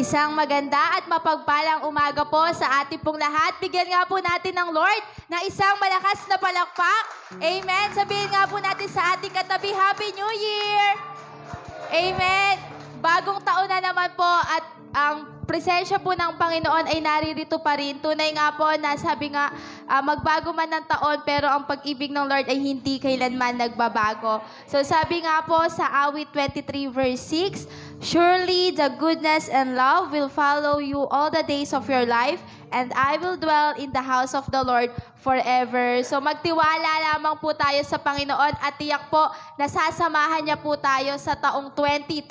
Isang maganda at mapagpalang umaga po sa ating pong lahat. Bigyan nga po natin ng Lord ng isang malakas na palakpak. Amen. Sabihin nga po natin sa ating katabi, Happy New Year! Amen. Bagong taon na naman po at ang presensya po ng Panginoon ay naririto pa rin. Tunay nga po na sabi nga, magbago man ng taon pero ang pag-ibig ng Lord ay hindi kailanman nagbabago. So sabi nga po sa awit 23 verse 6, surely the goodness and love will follow you all the days of your life, and I will dwell in the house of the Lord forever. So magtiwala lamang po tayo sa Panginoon at tiyak po na sasamahan niya po tayo sa taong 2022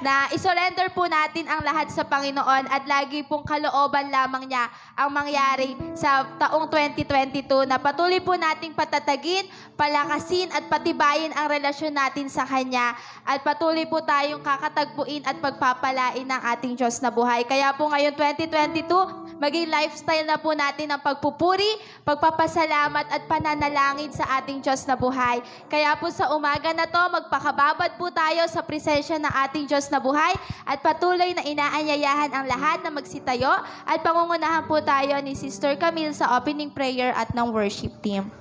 na isurrender po natin ang lahat sa Panginoon at lagi pong kalooban lamang niya ang mangyari sa taong 2022 na patuloy po nating patatagin, palakasin at patibayin ang relasyon natin sa Kanya at patuloy po tayong kakatagpuin at pagpapalain ng ating Diyos na buhay. Kaya po ngayon 2022, maging lifestyle na po natin ang pagpupuri, pagpapasalamat at pananalangin sa ating Diyos na buhay. Kaya po sa umaga na to, magpakababad po tayo sa presensya ng ating Diyos na buhay at patuloy na inaanyayahan ang lahat na magsitayo at pangungunahan po tayo ni Sister Camille sa opening prayer at ng worship team.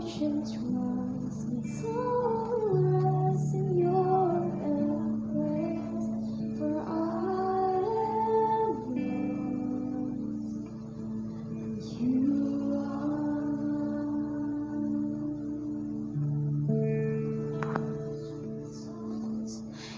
oceans rise, my soul rests in your embrace, for I am yours, and you are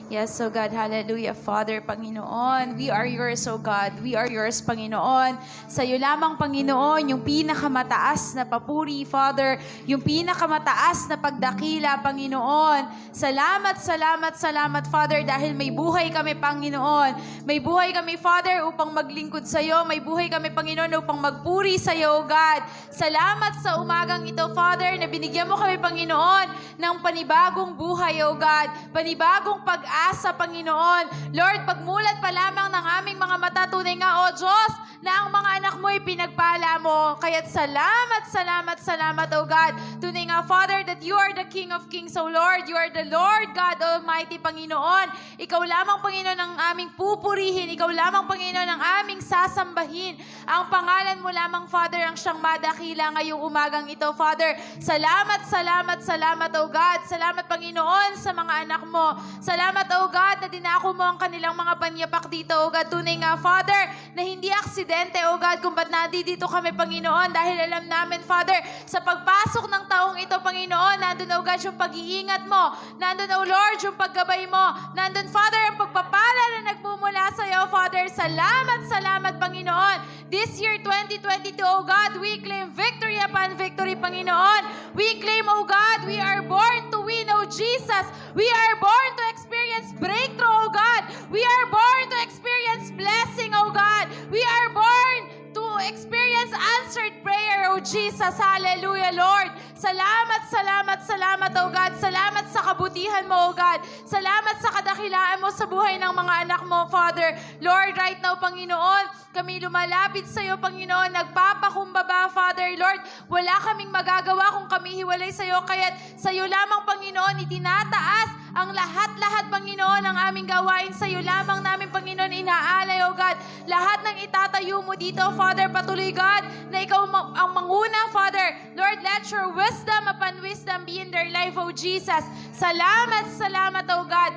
Yes, so God, hallelujah, Father, Panginoon. We are yours, oh God. We are yours, Panginoon. Sa iyo lamang, Panginoon, yung pinakamataas na papuri, Father. Yung pinakamataas na pagdakila, Panginoon. Salamat, salamat, salamat, Father, dahil may buhay kami, Panginoon. May buhay kami, Father, upang maglingkod sa iyo. May buhay kami, Panginoon, upang magpuri sa iyo, oh God. Salamat sa umagang ito, Father, na binigyan mo kami, Panginoon, ng panibagong buhay, oh God. Panibagong pag-asa, Panginoon. Lord, pagmulat pa lamang ng aming mga mata, tunay nga, O Diyos, na ang mga anak mo ipinagpala mo. Kaya't salamat, salamat, salamat, O God. Tunay nga, Father, that you are the King of Kings, O Lord. You are the Lord God Almighty, Panginoon. Ikaw lamang, Panginoon, ang aming pupurihin. Ikaw lamang, Panginoon, ang aming sasambahin. Ang pangalan mo lamang, Father, ang siyang madakila ngayong umagang ito, Father. Salamat, salamat, salamat, O God. Salamat, Panginoon, sa mga anak mo. Salamat, O God, na dinako mo ang kanilang mga panyapak dito, O God. Tunay nga, Father, na hindi aksidente, O God, kung ba't nandito kami, Panginoon, dahil alam namin, Father, sa pagpasok ng taong ito, Panginoon, nandun, O God, yung pag-iingat mo. Nandun, O Lord, yung paggabay mo. Nandun, Father, ang pagpapala na nagmumula sa iyo, Father. Salamat, salamat, Panginoon. This year, 2022, O God, we claim victory upon victory, Panginoon. We claim, O God, we are born to win, O Jesus. We are born to experience breakthrough, O God. We are born to experience blessing, O God. We are born to experience answered prayer, O Jesus. Hallelujah, Lord. Salamat, salamat, salamat, O God. Salamat sa kabutihan mo, O God. Salamat sa kadakilaan mo sa buhay ng mga anak mo, Father. Lord, right now, Panginoon, kami lumalapit sa iyo, Panginoon. Nagpapakumbaba, Father. Lord, wala kaming magagawa kung kami hiwalay sa iyo. Kaya't sa iyo lamang, Panginoon, itinataas ang lahat-lahat, Panginoon, ng aming gawain sa iyo lamang namin, Panginoon, inaalay, O God. Lahat ng itatayo mo dito, Father, patuloy, God, na ikaw ang manguna, Father. Lord, let your wisdom upon wisdom be in their life, O Jesus. Salamat, salamat, O God.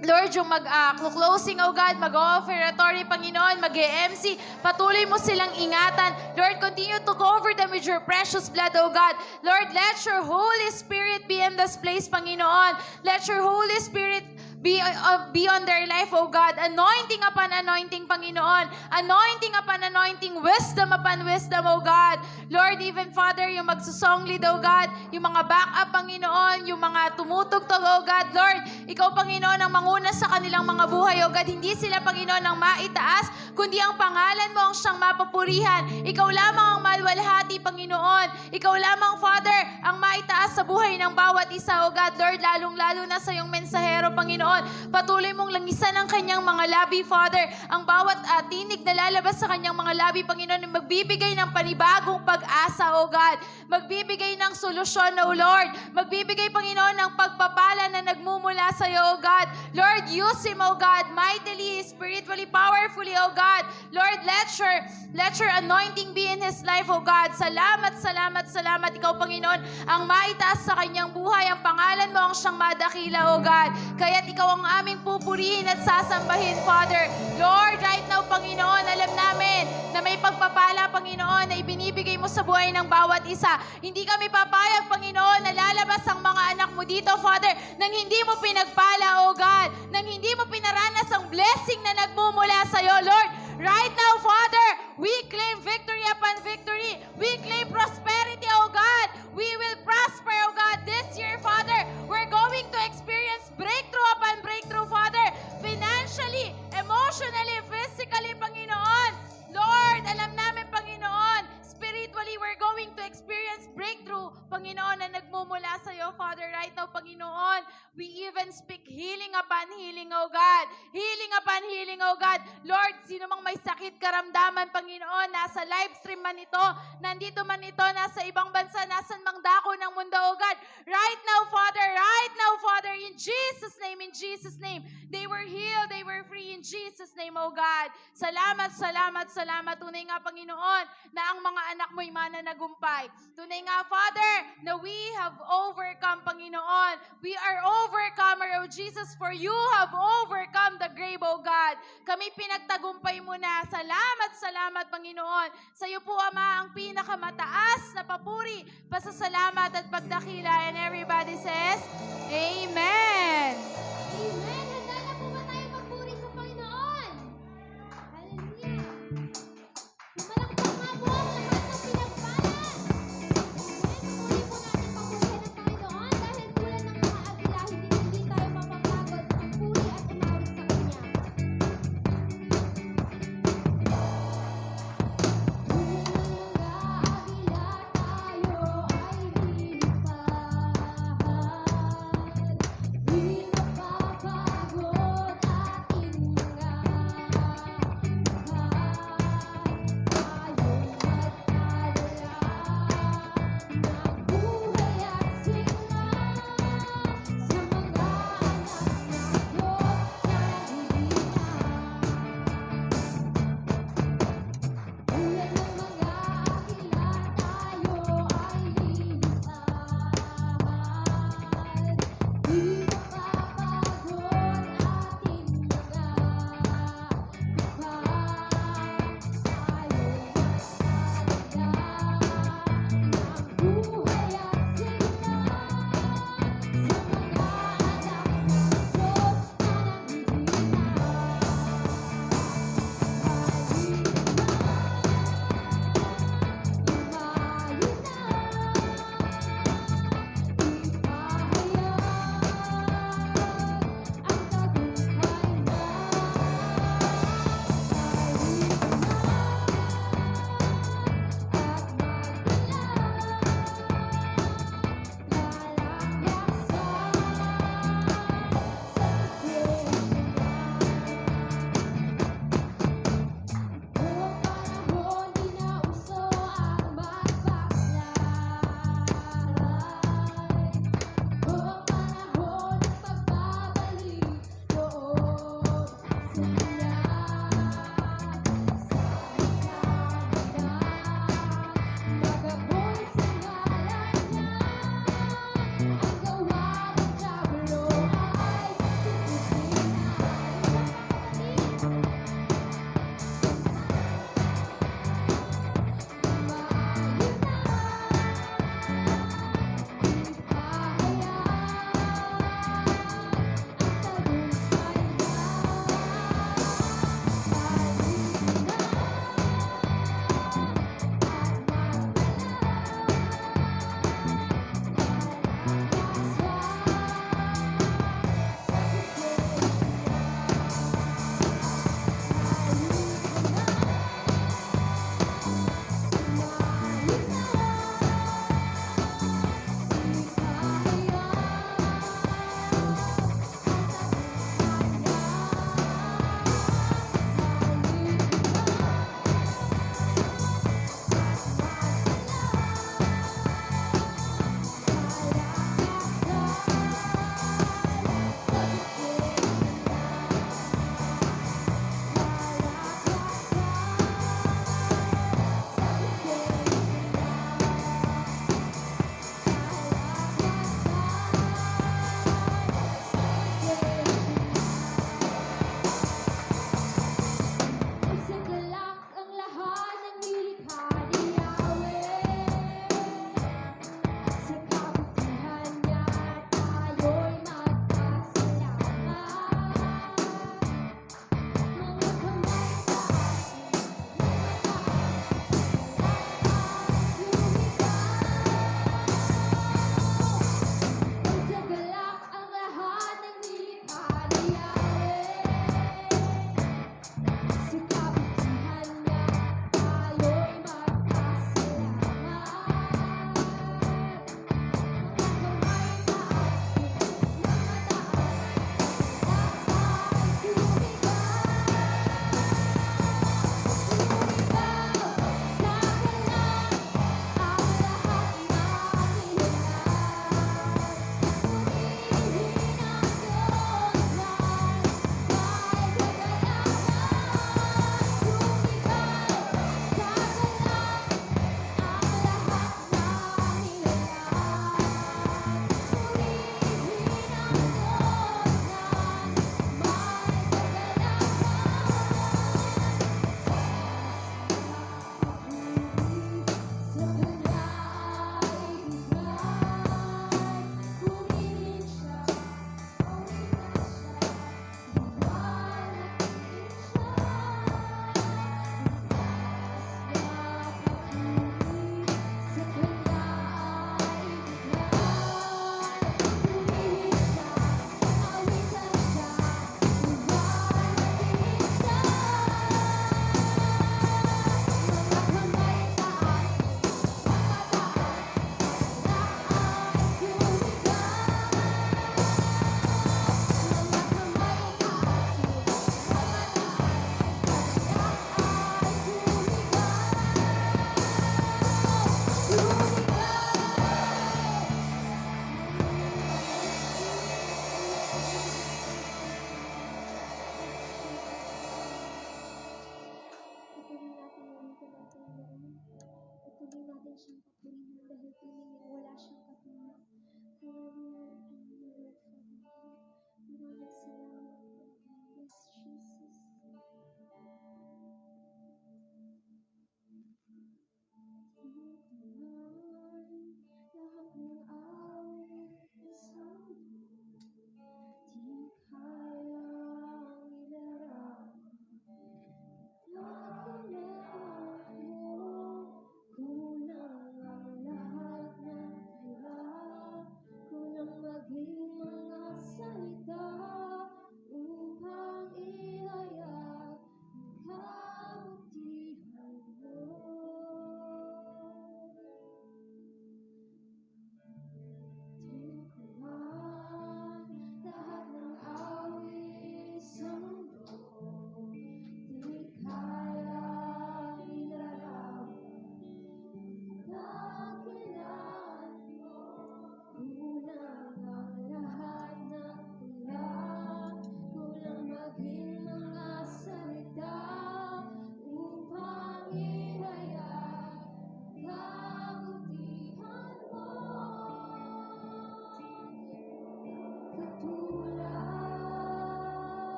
Lord, yung mag-closing, oh God, mag-offeratory, Panginoon, mag-MC, patuloy mo silang ingatan. Lord, continue to cover them with your precious blood, oh God. Lord, let your Holy Spirit be in this place, Panginoon. Let your Holy Spirit be on their life, oh God. Anointing upon anointing, Panginoon. Anointing upon anointing, wisdom upon wisdom, oh God. Lord, even Father, yung magsusong lead, oh God, yung mga backup, Panginoon, yung mga tumutugtog, oh God. Lord, ikaw, Panginoon, ang manguna sa kanilang mga buhay, oh God. Hindi sila, Panginoon, ang maitaas, kundi ang pangalan mo ang siyang mapupurihan. Ikaw lamang ang malwalhati, Panginoon. Ikaw lamang, Father, ang maitaas sa buhay ng bawat isa, oh God. Lord, lalong-lalo na sa iyong mensahero, Panginoon. Patuloy mong langisan ang kanyang mga labi, Father. Ang bawat tinig na lalabas sa kanyang mga labi, Panginoon, ay magbibigay ng panibagong pag-asa, O God. Magbibigay ng solusyon, O Lord. Magbibigay, Panginoon, ng pagpapala na nagmumula sa iyo, O God. Lord, use him, O God, mightily, spiritually, powerfully, O God. Lord, let your anointing be in his life, O God. Salamat, salamat, salamat. Ikaw, Panginoon, ang maitaas sa kanyang buhay. Ang pangalan mo ang siyang madakila, O God. Kaya't ikaw ang aming pupurihin at sasambahin, Father. Lord, right now, Panginoon, alam namin na may pagpapala, Panginoon, na ibinibigay mo sa buhay ng bawat isa. Hindi kami papayag, Panginoon, na lalabas ang mga anak mo dito, Father, nang hindi mo pinagpala, O God, nang hindi mo pinaranas ang blessing na nagmumula sa iyo, Lord. Right now, Father, we claim victory upon victory. We claim prosperity, O God. We will prosper, O God, this year, Father. We're going to experience breakthrough upon breakthrough, Father. Financially, emotionally, physically, Panginoon. Lord, alam namin, Panginoon, spiritually, we're going to experience breakthrough, Panginoon, na nagmumula sa iyo, Father. Right now, Panginoon, we even speak healing upon healing, O God. Healing upon healing, O God. Lord, sino mang may sakit, karamdaman, Panginoon, nasa live stream man ito, nandito man ito, nasa ibang bansa, nasan mang dako ng mundo, O God. Right now, Father, in Jesus' name, they were healed, they were free in Jesus' Jesus' name, O God. Salamat, salamat, salamat. Tunay nga, Panginoon, na ang mga anak mo'y mananagumpay. Tunay nga, Father, na we have overcome, Panginoon. We are overcomer, O Jesus, for you have overcome the grave, O God. Kami pinagtagumpay mo na. Salamat, salamat, Panginoon. Sa iyo po, Ama, ang pinakamataas na papuri, pasasalamat at pagdakila. And everybody says, Amen. Amen! Handa na po ba tayo magpuri sa Panginoon? Hallelujah! Pumalakpak nga po ang lahat ng pinagpala. Amen! Papuri po natin papurihan ng Panginoon dahil tulad ng mga agila, hindi tayo mapapagod magpuri at umawit sa Kanya. Tulad ng mga agila tayo ay lilipad. Di mapapagod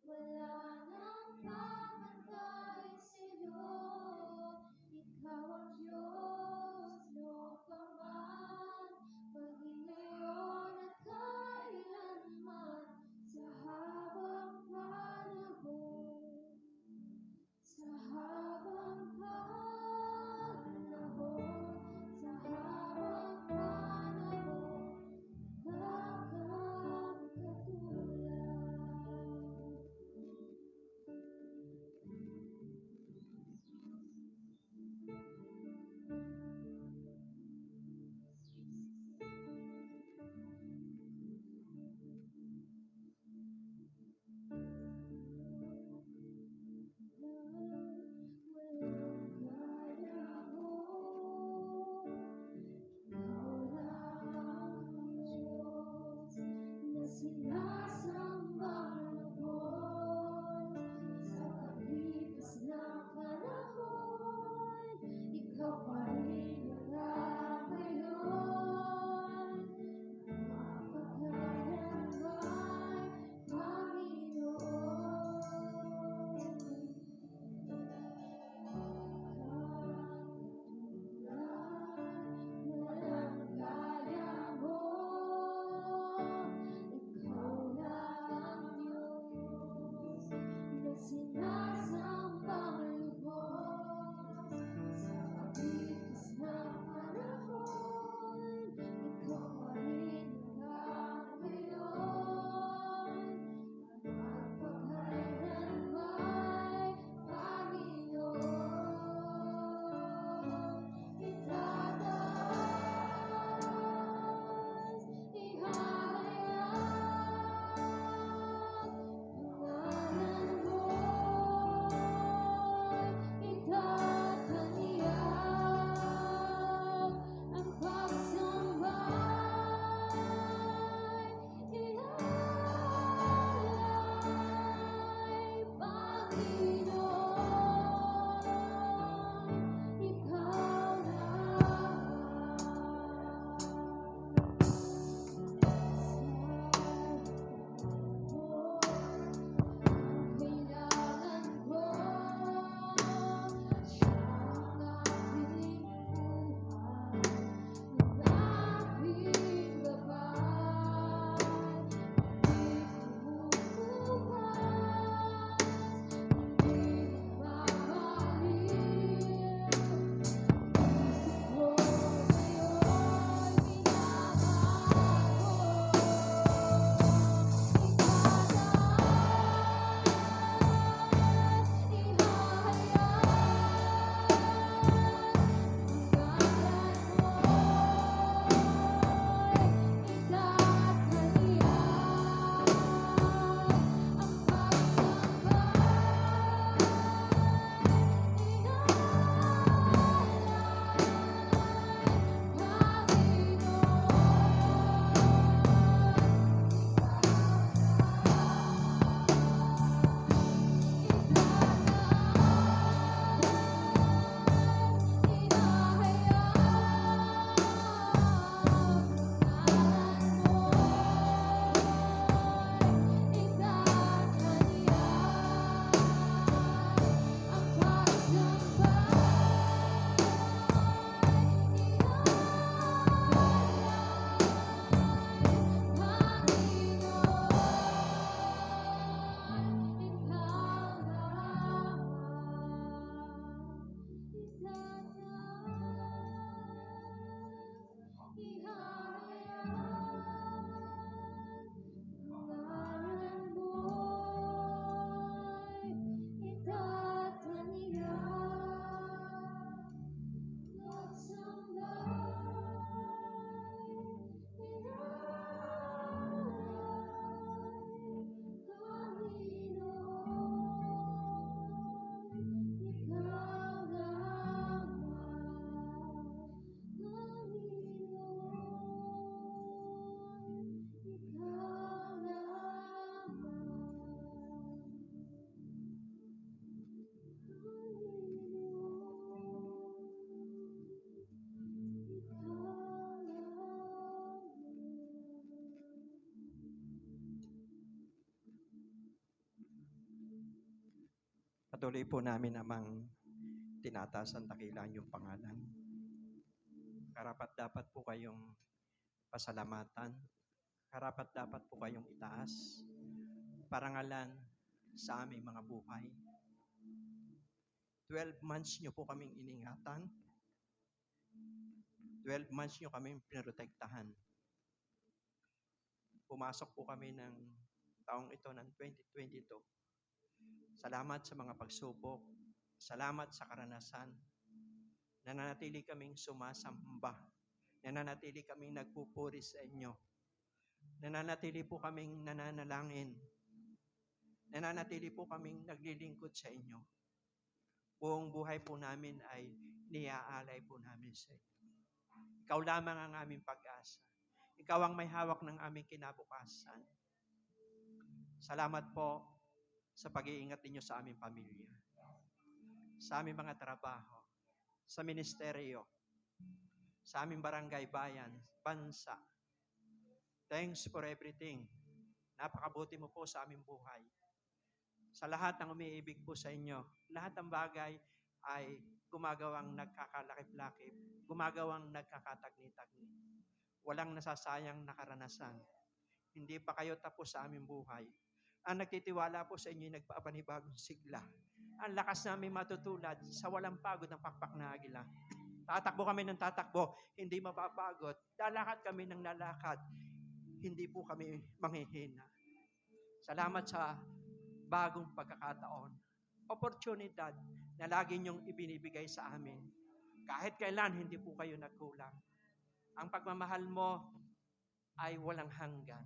Wala nang kapantay sa'yo. Ikaw ang Diyos, no paman, maging ngayon at kailanman, sa habang panahon, sa habang panahon, sa habang panahon, walang katulad. Walang kaya mo, ikaw lang ang Diyos na sinasambang lubos. Sa paglipas ng panahon, ikaw pa rin ang ngayon. Mapagkailanman, Panginoon. Walang kaya mo, ikaw Patuloy po namin namang tinataas ang dakilang yung pangalan. Karapat dapat po kayong pasalamatan. Karapat dapat po kayong itaas. Parangalan sa aming mga buhay. 12 months nyo po kaming iningatan. 12 months nyo kaming pinoprotektahan. Pumasok po kami ng taong ito ng 2022. Salamat sa mga pagsubok. Salamat sa karanasan. Nananatili kaming sumasamba. Nananatili kaming nagpupuri sa inyo. Nananatili po kaming nananalangin. Nananatili po kaming naglilingkod sa inyo. Buong buhay po namin ay niaalay po namin sa inyo. Ikaw lamang ang aming pag-asa. Ikaw ang may hawak ng aming kinabukasan. Salamat po sa pag-iingat ninyo sa aming pamilya, sa aming mga trabaho, sa ministeryo, sa aming barangay, bayan, bansa. Thanks for everything. Napakabuti mo po sa aming buhay. Sa lahat ng umiibig po sa inyo, lahat ng bagay ay gumagawang nagkakalakip-lakip, gumagawang nagkakatagni-tagni. Walang nasasayang na karanasan. Hindi pa kayo tapos sa aming buhay. Ang nagtitiwala po sa inyo ay nagpapanibagong sigla. Ang lakas namin matutulad sa walang pagod ng pakpak na agila. Tatakbo kami ng tatakbo, hindi mapapagod. Lalakad kami ng lalakad, hindi po kami manghihina. Salamat sa bagong pagkakataon. Oportunidad na lagi niyong ibinibigay sa amin. Kahit kailan, hindi po kayo nagkulang. Ang pagmamahal mo ay walang hanggan.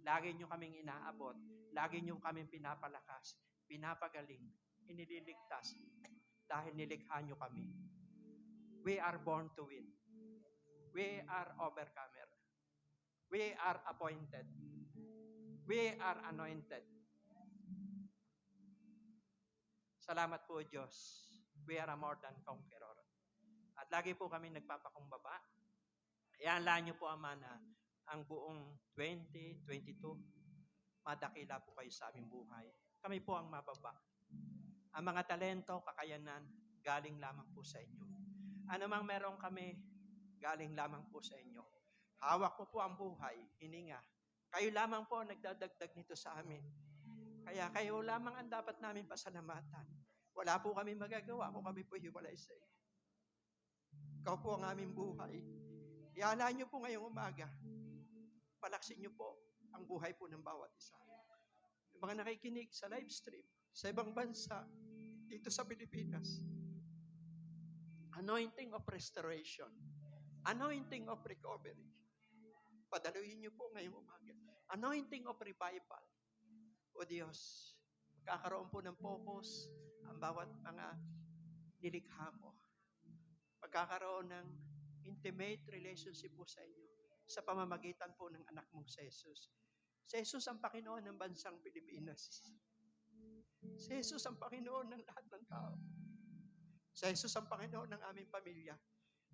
Lagi niyo kaming inaabot. Lagi niyo kaming pinapalakas, pinapagaling, inililigtas dahil nilikha niyo kami. We are born to win. We are overcomer. We are appointed. We are anointed. Salamat po, Diyos. We are a more than conqueror. At lagi po kami nagpapakumbaba. Iyalaan niyo po, Ama, na ang buong 2022, madakila po kayo sa aming buhay. Kami po ang mababa. Ang mga talento, kakayanan, galing lamang po sa inyo. Ano mang meron kami, galing lamang po sa inyo. Hawak po ang buhay, hininga. Kayo lamang po nagdadagdag nito sa amin. Kaya kayo lamang ang dapat namin pasalamatan. Wala po kami magagawa kung kami po hiwalay sa inyo. Ikaw po ang aming buhay. Iyalaan niyo po ngayong umaga. Palaksin niyo po ang buhay po ng bawat isa. Yung mga nakikinig sa live stream, sa ibang bansa, dito sa Pilipinas. Anointing of restoration. Anointing of recovery. Padaluhin niyo po ngayong umaga. Anointing of revival. O Diyos, magkakaroon po ng focus ang bawat mga nilikha mo. Magkakaroon ng intimate relationship po sa inyo sa pamamagitan po ng anak mong si Jesus. Si Jesus ang Panginoon ng bansang Pilipinas. Si Jesus ang Panginoon ng lahat ng tao. Si Jesus ang Panginoon ng aming pamilya.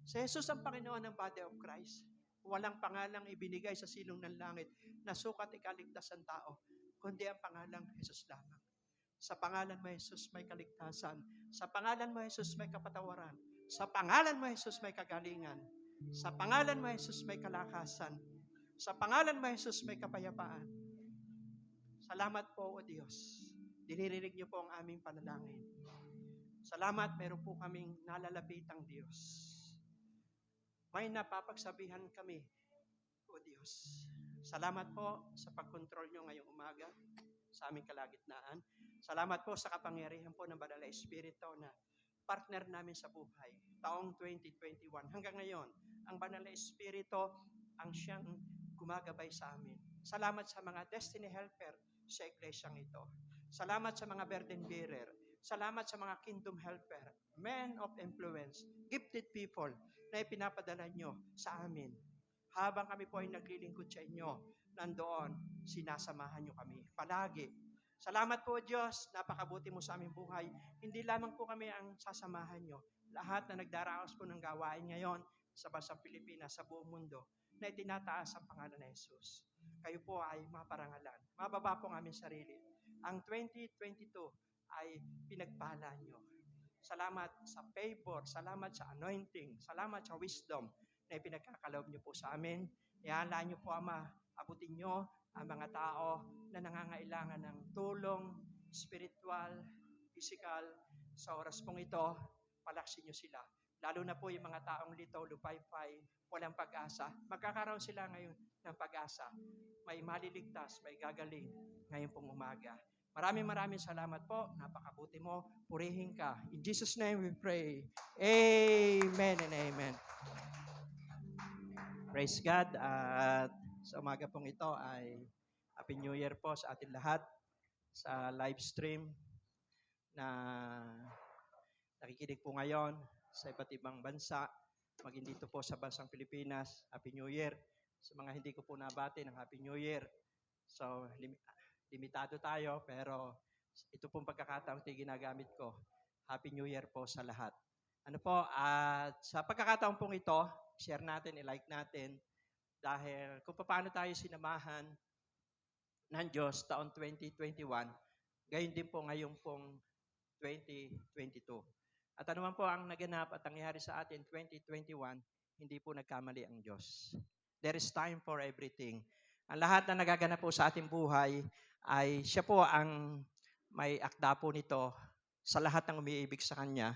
Si Jesus ang Panginoon ng Body of Christ. Walang pangalang ibinigay sa silong ng langit na sukat ikaligtas ang tao, kundi ang pangalang Jesus lamang. Sa pangalan mo, Jesus, may kaligtasan. Sa pangalan mo, Jesus, may kapatawaran. Sa pangalan mo, Jesus, may kagalingan. Sa pangalan mo, Jesus, may kalakasan. Sa pangalan mo, Jesus, may kapayapaan. Salamat po, O Diyos. Dinirinig niyo po ang aming panalangin. Salamat, meron po kaming nalalapitang Diyos. May napapagsabihan kami, O Diyos. Salamat po sa pagkontrol niyo ngayong umaga sa aming kalagitnaan. Salamat po sa kapangyarihan po ng Banal na Espiritu na partner namin sa buhay. Taong 2021 hanggang ngayon, ang Banal na Espiritu ang siyang gumagabay sa amin. Salamat sa mga destiny helper sa iglesyang ito. Salamat sa mga burden bearer. Salamat sa mga kingdom helper, men of influence, gifted people na ipinapadala nyo sa amin. Habang kami po ay naglilingkod sa inyo, nandoon, sinasamahan nyo kami. Palagi. Salamat po, Diyos. Napakabuti mo sa aming buhay. Hindi lamang po kami ang sasamahan nyo. Lahat na nagdaraos po ng gawain ngayon sa bansang Pilipinas, sa buong mundo, na itinataas ang pangalan ni Jesus. Kayo po ay maparangalan. Mababa po ang aming sarili. Ang 2022 ay pinagpala nyo. Salamat sa favor, salamat sa anointing, salamat sa wisdom na ipinagkakaloob nyo po sa amin. Ihalaan nyo po, Ama, abutin nyo ang mga tao na nangangailangan ng tulong, spiritual, physical. Sa oras pong ito, palaksin nyo sila. Lalo na po yung mga taong lito, lupaypay, walang pag-asa. Magkakaroon sila ngayon ng pag-asa. May maliligtas, may gagaling ngayon pong umaga. Maraming salamat po. Napakabuti mo. Purihin ka. In Jesus' name we pray. Amen and amen. Praise God. At sa umaga pong ito ay Happy New Year po sa ating lahat sa live stream na nakikinig po ngayon sa iba't ibang bansa. Maging dito po sa bansang Pilipinas, Happy New Year. Sa mga hindi ko po nabati ng Happy New Year. So, limitado tayo, pero ito pong pagkakataong ginagamit ko. Happy New Year po sa lahat. Ano po, at sa pagkakataong pong ito, share natin, i-like natin, dahil kung paano tayo sinamahan ng Diyos taon 2021, gayon din po ngayon pong 2022. At ano man po ang naganap at nangyari sa atin 2021, hindi po nagkamali ang Diyos. There is time for everything. Ang lahat na nagaganap po sa ating buhay ay siya po ang may akda po nito sa lahat ng umiibig sa Kanya.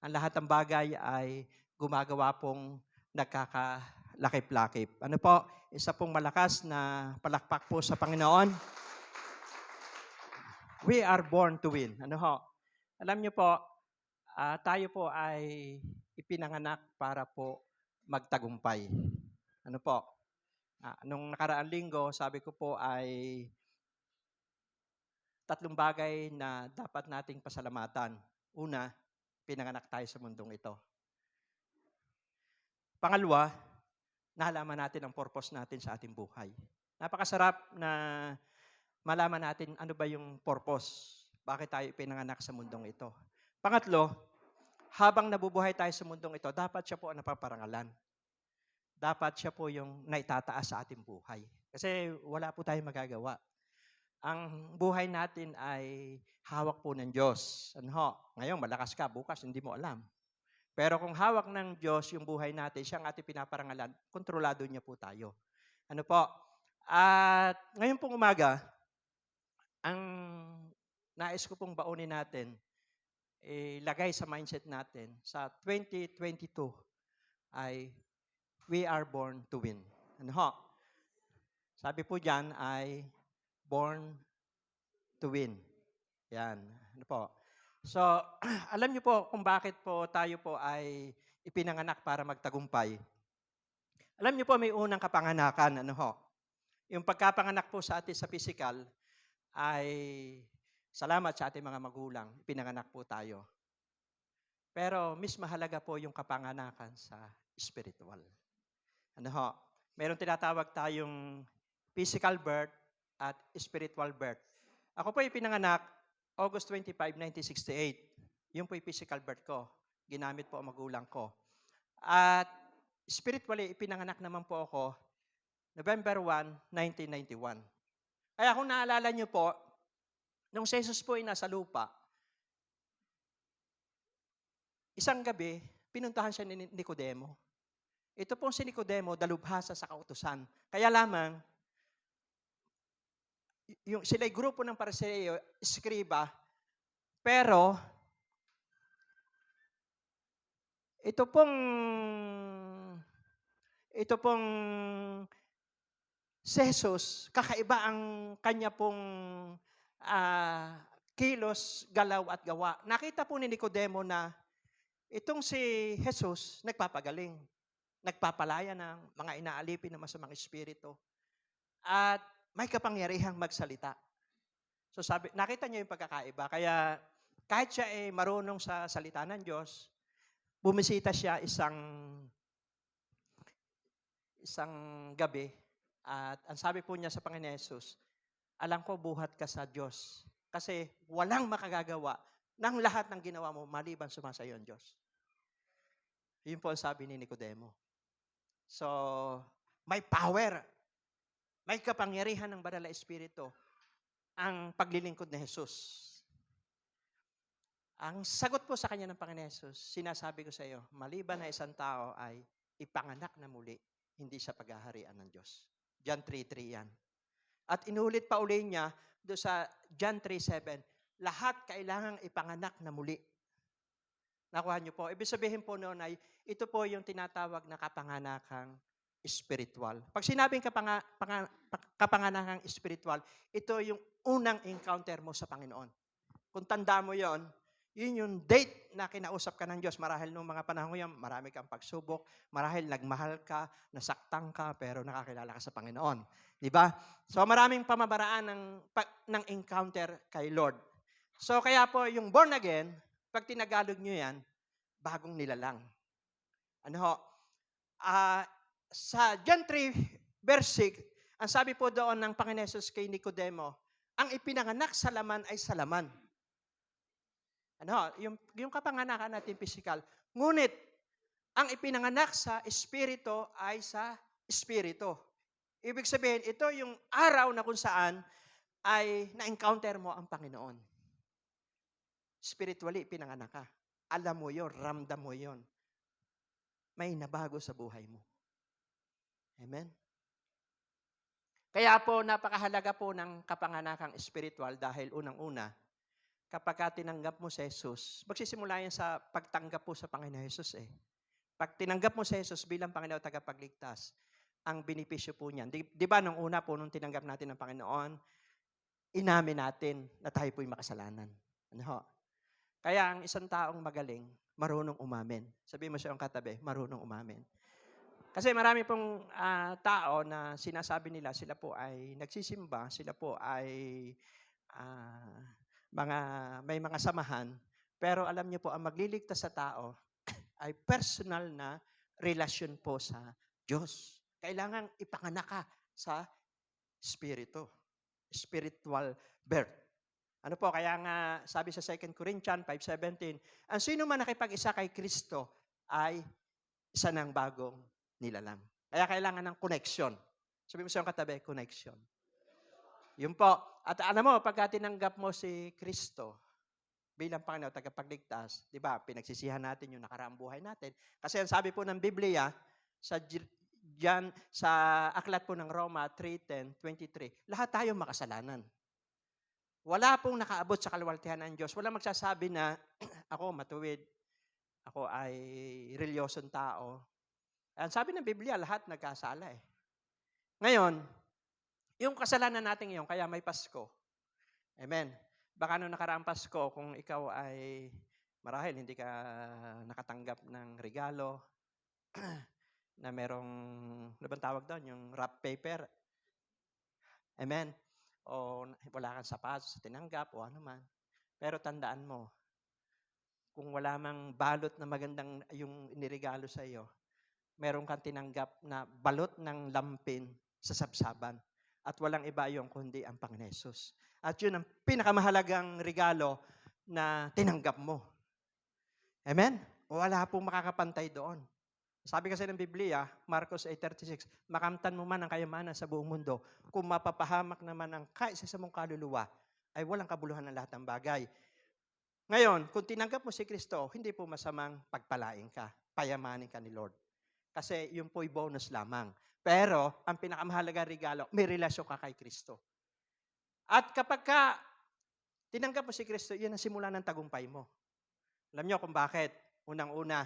Ang lahat ng bagay ay gumagawa pong nagkakalakip-lakip. Ano po? Isa pong malakas na palakpak po sa Panginoon. We are born to win. Ano ho? Alam niyo po, tayo po ay ipinanganak para po magtagumpay. Ano po? Nung nakaraang linggo, sabi ko po ay 3 bagay na dapat nating pasalamatan. Una, pinanganak tayo sa mundong ito. Pangalawa, nalaman natin ang purpose natin sa ating buhay. Napakasarap na malaman natin ano ba yung purpose. Bakit tayo pinanganak sa mundong ito. Pangatlo, habang nabubuhay tayo sa mundong ito, dapat siya po ang napaparangalan. Dapat siya po yung naitataas sa ating buhay. Kasi wala po tayong magagawa. Ang buhay natin ay hawak po ng Diyos. Ano ho? Ngayon, malakas ka. Bukas, hindi mo alam. Pero kung hawak ng Diyos yung buhay natin, siya ang ating pinaparangalan, kontrolado niya po tayo. Ano po? At ngayon pong umaga, ang nais ko pong baunin natin, ilagay sa mindset natin, sa 2022 ay we are born to win. Ano ho? Sabi po dyan ay born to win. Yan. Ano po? So, alam niyo po kung bakit po tayo po ay ipinanganak para magtagumpay. Alam niyo po may unang kapanganakan. Ano ho? Yung pagkapanganak po sa atin sa physical ay salamat sa ating mga magulang. Ipinanganak po tayo. Pero mas mahalaga po yung kapanganakan sa spiritual. Ano ho? Meron tinatawag tayong physical birth at spiritual birth. Ako po ipinanganak August 25, 1968. Yun po yung physical birth ko. Ginamit po ang magulang ko. At spiritually, ipinanganak naman po ako November 1, 1991. Kaya kung naalala nyo po, nung si Jesus po ay nasa lupa, isang gabi, pinuntahan siya ni Nicodemo. Ito pong si Nicodemo, dalubhasa sa kautusan. Kaya lamang, sila'y grupo ng Pariseo, eskriba, pero ito pong si Jesus, kakaiba ang kanya pong kilos, galaw at gawa. Nakita po ni Nicodemo na itong si Jesus nagpapagaling, nagpapalaya ng mga inaalipin ng masamang espiritu. At may kapangyarihang magsalita. So nakita niya yung pagkakaiba. Kaya kahit siya ay marunong sa salita ng Diyos, bumisita siya isang gabi at ang sabi po niya sa Panginoon Jesus, alam ko buhat ka sa Diyos kasi walang makagagawa ng lahat ng ginawa mo maliban sumasayo ang Diyos. Yun po ang sabi ni Nicodemo. So, may power. May kapangyarihan ng Banal na Espiritu ang paglilingkod ni Jesus. Ang sagot po sa kanya ng Panginoon Jesus, sinasabi ko sa iyo, maliban na isang tao ay ipanganak na muli, hindi sa paghaharian ng Diyos. John 3:3 yan. At inulit pa uli niya do sa John 3:7, lahat kailangang ipanganak na muli. Nakuha niyo po. Ibig sabihin po noon ay, ito po yung tinatawag na kapanganakang spiritual. Pag sinabing kapanganakang spiritual, ito yung unang encounter mo sa Panginoon. Kung tanda mo yon, yun yung date na kinausap ka ng Diyos. Marahil nung mga panahon yan, marami kang pagsubok. Marahil nagmahal ka, nasaktan ka, pero nakakilala ka sa Panginoon. Di ba? So maraming pamamaraan ng encounter kay Lord. So kaya po yung born again, pag tinagalog nyo yan, bagong nilalang. Ano ho? Sa John 3, verse 6, ang sabi po doon ng Panginoon Jesus kay Nicodemo, ang ipinanganak sa laman ay sa laman. Ano, yung kapanganakan natin physical. Ngunit, ang ipinanganak sa espiritu ay sa espiritu. Ibig sabihin, ito yung araw na kung saan ay na-encounter mo ang Panginoon. Spiritually, pinanganak ka. Alam mo yon, ramdam mo yon. May nabago sa buhay mo. Amen? Kaya po, napakahalaga po ng kapanganakang spiritual dahil unang-una, kapag ka tinanggap mo si Jesus, magsisimula yan sa pagtanggap po sa Panginoon Jesus eh. Pag tinanggap mo si Jesus bilang Panginoon tagapagligtas, ang benepisyo po niyan. Di ba nung una po, nung tinanggap natin ng Panginoon, inamin natin na tayo po'y makasalanan. Ano ho? Kaya ang isang taong magaling, marunong umamin. Sabihin mo sa iyong katabi, marunong umamin. Kasi marami pong tao na sinasabi nila, sila po ay nagsisimba, sila po ay may mga samahan, pero alam niyo po, ang magliligtas sa tao ay personal na relasyon po sa Diyos. Kailangan ipanganak ka sa Espiritu. Spiritual birth. Ano po, kaya nga sabi sa 2 Corinthians 5:17, ang sino man nakipag-isa kay Kristo ay isa ng bagong nilalang. Kaya kailangan ng connection. Sabi mo sa iyong katabi, connection. Yun po. At alam mo, pagka tinanggap mo si Kristo bilang Panginoon, tagapagligtas, di ba, pinagsisihan natin yung nakaraang buhay natin. Kasi ang sabi po ng Biblia, sa aklat po ng Roma 3:10-23, lahat tayo makasalanan. Wala pong nakaabot sa kaluwalhatian ng Diyos. Wala magsasabi na ako matuwid, ako ay reliyosong tao. Ang sabi ng Biblia, lahat nagkasala eh. Ngayon, yung kasalanan natin ngayon, kaya may Pasko. Amen. Baka nung nakaraang Pasko, kung ikaw ay marahil hindi ka nakatanggap ng regalo, na merong, ano bang tawag doon? Yung wrap paper. Amen. O wala kang sapatos sa tinanggap o ano man. Pero tandaan mo, kung wala mang balot na magandang yung iniregalo sa iyo, meron kang tinanggap na balot ng lampin sa sabsaban. At walang iba yung kundi ang Panginoon Jesus. At yun ang pinakamahalagang regalo na tinanggap mo. Amen? Wala pong makakapantay doon. Sabi kasi ng Biblia, Marcos 8:36, makamtan mo man ang kayamanan sa buong mundo, kung mapapahamak naman ang kaisa sa mong kaluluwa, ay walang kabuluhan ng lahat ng bagay. Ngayon, kung tinanggap mo si Kristo, hindi po masamang pagpalain ka, payamanin ka ni Lord. Kasi yun po'y bonus lamang. Pero, ang pinakamahalaga regalo, may relasyon ka kay Kristo. At kapag ka tinanggap mo si Kristo, yun ang simula ng tagumpay mo. Alam niyo kung bakit? Unang-una,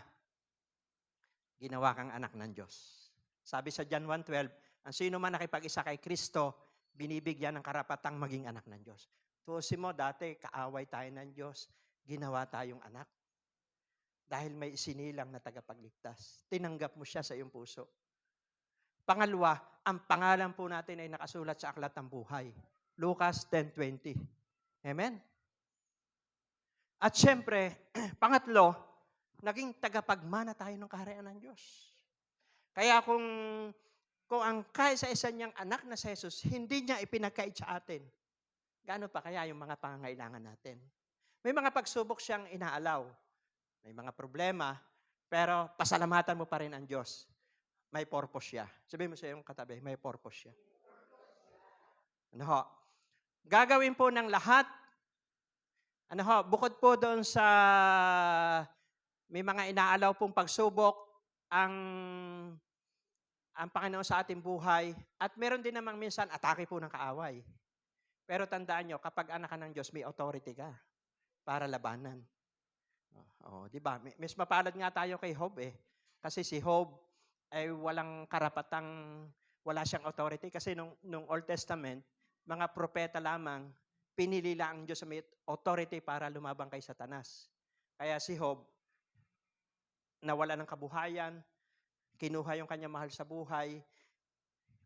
ginawa kang anak ng Diyos. Sabi sa John 1:12, ang sino man nakipag-isa kay Kristo, binibigyan ng karapatang maging anak ng Diyos. Tuusin mo, dati kaaway tayo ng Diyos, ginawa tayong anak. Dahil may isinilang na tagapagligtas. Tinanggap mo siya sa iyong puso. Pangalawa, ang pangalan po natin ay nakasulat sa aklat ng buhay. Lucas 10:20. Amen? At syempre, pangatlo, naging tagapagmana tayo ng kaharian ng Diyos. Kaya kung ang kaisa-isa niyang anak na si Jesus, hindi niya ipinagkait sa atin, gaano pa kaya yung mga pangangailangan natin? May mga pagsubok siyang inaalaw. May mga problema, pero pasalamatan mo pa rin ang Diyos. May purpose siya. Sabihin mo sa iyong katabi, may purpose siya. Ano ho? Gagawin po ng lahat Ano ho, bukod po doon sa may mga inaalaw pong pagsubok ang Panginoon sa ating buhay at meron din namang minsan atake po ng kaaway. Pero tandaan nyo, kapag anak ka ng Diyos, may authority ka para labanan. Oh, di ba? Mas mapalad nga tayo kay Job eh. Kasi si Job ay walang karapatang, wala siyang authority. Kasi nung Old Testament, mga propeta lamang, pinili lang ang Diyos sa may authority para lumabang kay Satanas. Kaya si Job, nawala ng kabuhayan, kinuha yung kanya mahal sa buhay,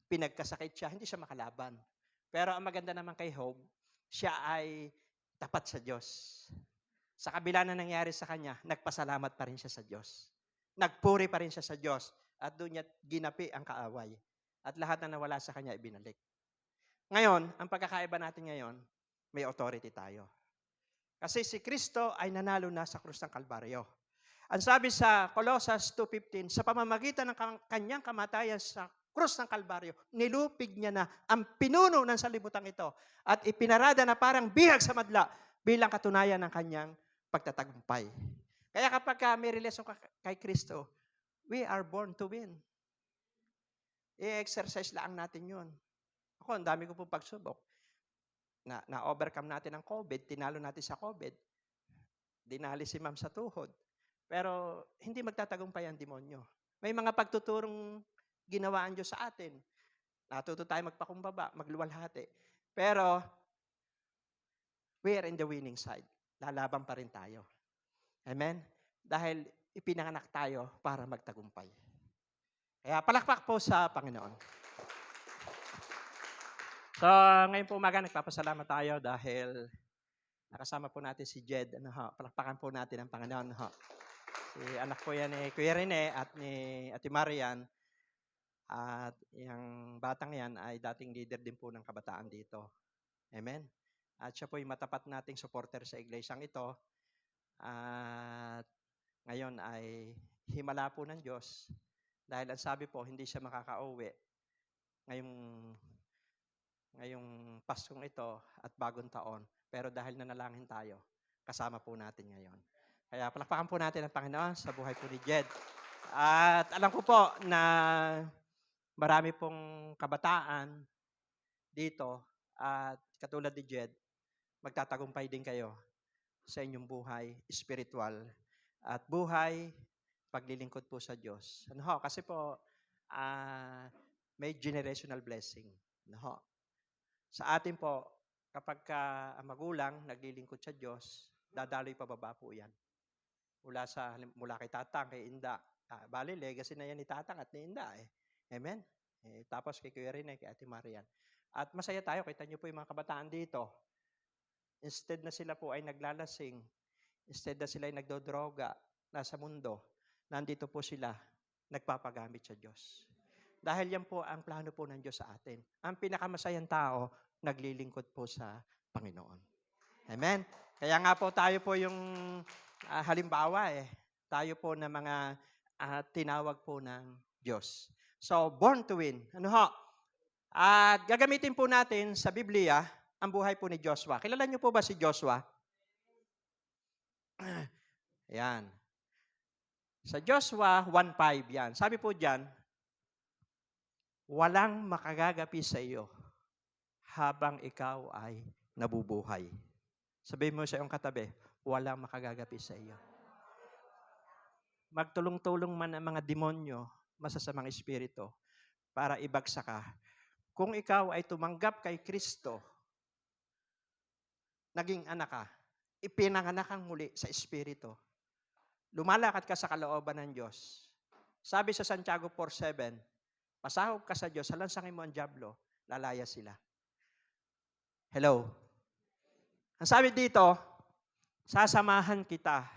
pinagkasakit siya, hindi siya makalaban. Pero ang maganda naman kay Job, siya ay tapat sa Diyos. Sa kabila na nangyari sa kanya, nagpasalamat pa rin siya sa Diyos. Nagpuri pa rin siya sa Diyos. At doon niya ginapi ang kaaway. At lahat na nawala sa kanya, ibinalik. Ngayon, ang pagkakaiba natin ngayon, may authority tayo. Kasi si Kristo ay nanalo na sa krus ng Kalbaryo. Ang sabi sa Colossus 2:15, sa pamamagitan ng kanyang kamatayan sa krus ng Kalbaryo, nilupig niya na ang pinuno ng salibutan ito at ipinarada na parang bihag sa madla bilang katunayan ng kanyang pagtatagumpay. Kaya kapag may relasyon ka kay Kristo, we are born to win. I-exercise lang natin yun. Ako, ang dami ko po pagsubok. Na-overcome natin ang COVID, tinalo natin sa COVID. Dinali si ma'am sa tuhod. Pero hindi magtatagumpay ang demonyo. May mga pagtuturong ginawa ang Diyos sa atin. Natuto tayo magpakumbaba, magluwalhati. Pero we are in the winning side. Lalaban pa rin tayo. Amen? Dahil ipinanganak tayo para magtagumpay. Kaya palakpak po sa Panginoon. So, ngayon po umaga, nagpapasalamat tayo dahil nakasama po natin si Jed. Palakpakan po natin ang Panginoon. Si anak po yan ni Kuya Rene at ni Ate Marian. At yung batang yan ay dating leader din po ng kabataan dito. Amen? At siya po yung matapat nating supporter sa iglesyang ito. At ngayon ay himala po ng Diyos. Dahil ang sabi po, hindi siya makakauwi ngayong Paskong ito at bagong taon. Pero dahil nanalangin tayo, kasama po natin ngayon. Kaya palakpakan po natin ang Panginoon sa buhay po ni Jed. At alam ko po na marami pong kabataan dito at katulad ni Jed, magtatagumpay din kayo sa inyong buhay, spiritual, at buhay, paglilingkod po sa Diyos. Kasi po, may generational blessing. Sa atin po, kapag ang magulang naglilingkod sa Diyos, dadaloy pababa po yan. Mula kay tatang, kay inda. Bali, legacy na yan ni tatang at ni inda eh. Amen? Tapos kay Kuya Rene, kay Ate Marian. At masaya tayo, kita niyo po yung mga kabataan dito. Instead na sila po ay naglalasing, instead na sila ay nagdodroga, nasa mundo, nandito po sila, nagpapagamit sa Diyos. Dahil yan po ang plano po ng Diyos sa atin. Ang pinakamasayang tao, naglilingkod po sa Panginoon. Amen? Kaya nga po tayo po yung halimbawa eh. Tayo po na mga tinawag po ng Diyos. So, born to win. At gagamitin po natin sa Biblia ang buhay po ni Joshua. Kilala niyo po ba si Joshua? Yan. Sa Joshua 1:5 yan. Sabi po diyan, walang makagagapi sa iyo habang ikaw ay nabubuhay. Sabihin mo sa iyong katabi, walang makagagapi sa iyo. Magtulong-tulong man ang mga demonyo, masasamang espiritu, para ibagsak ka. Kung ikaw ay tumanggap kay Kristo, naging anak ka, ipinanganak kang muli sa espiritu, lumalakad ka sa kalooban ng Diyos. Sabi sa Santiago 4:7, pasahog ka sa Diyos, salansangin mo ang dyablo, lalaya sila. Hello? Ang sabi dito, sasamahan kita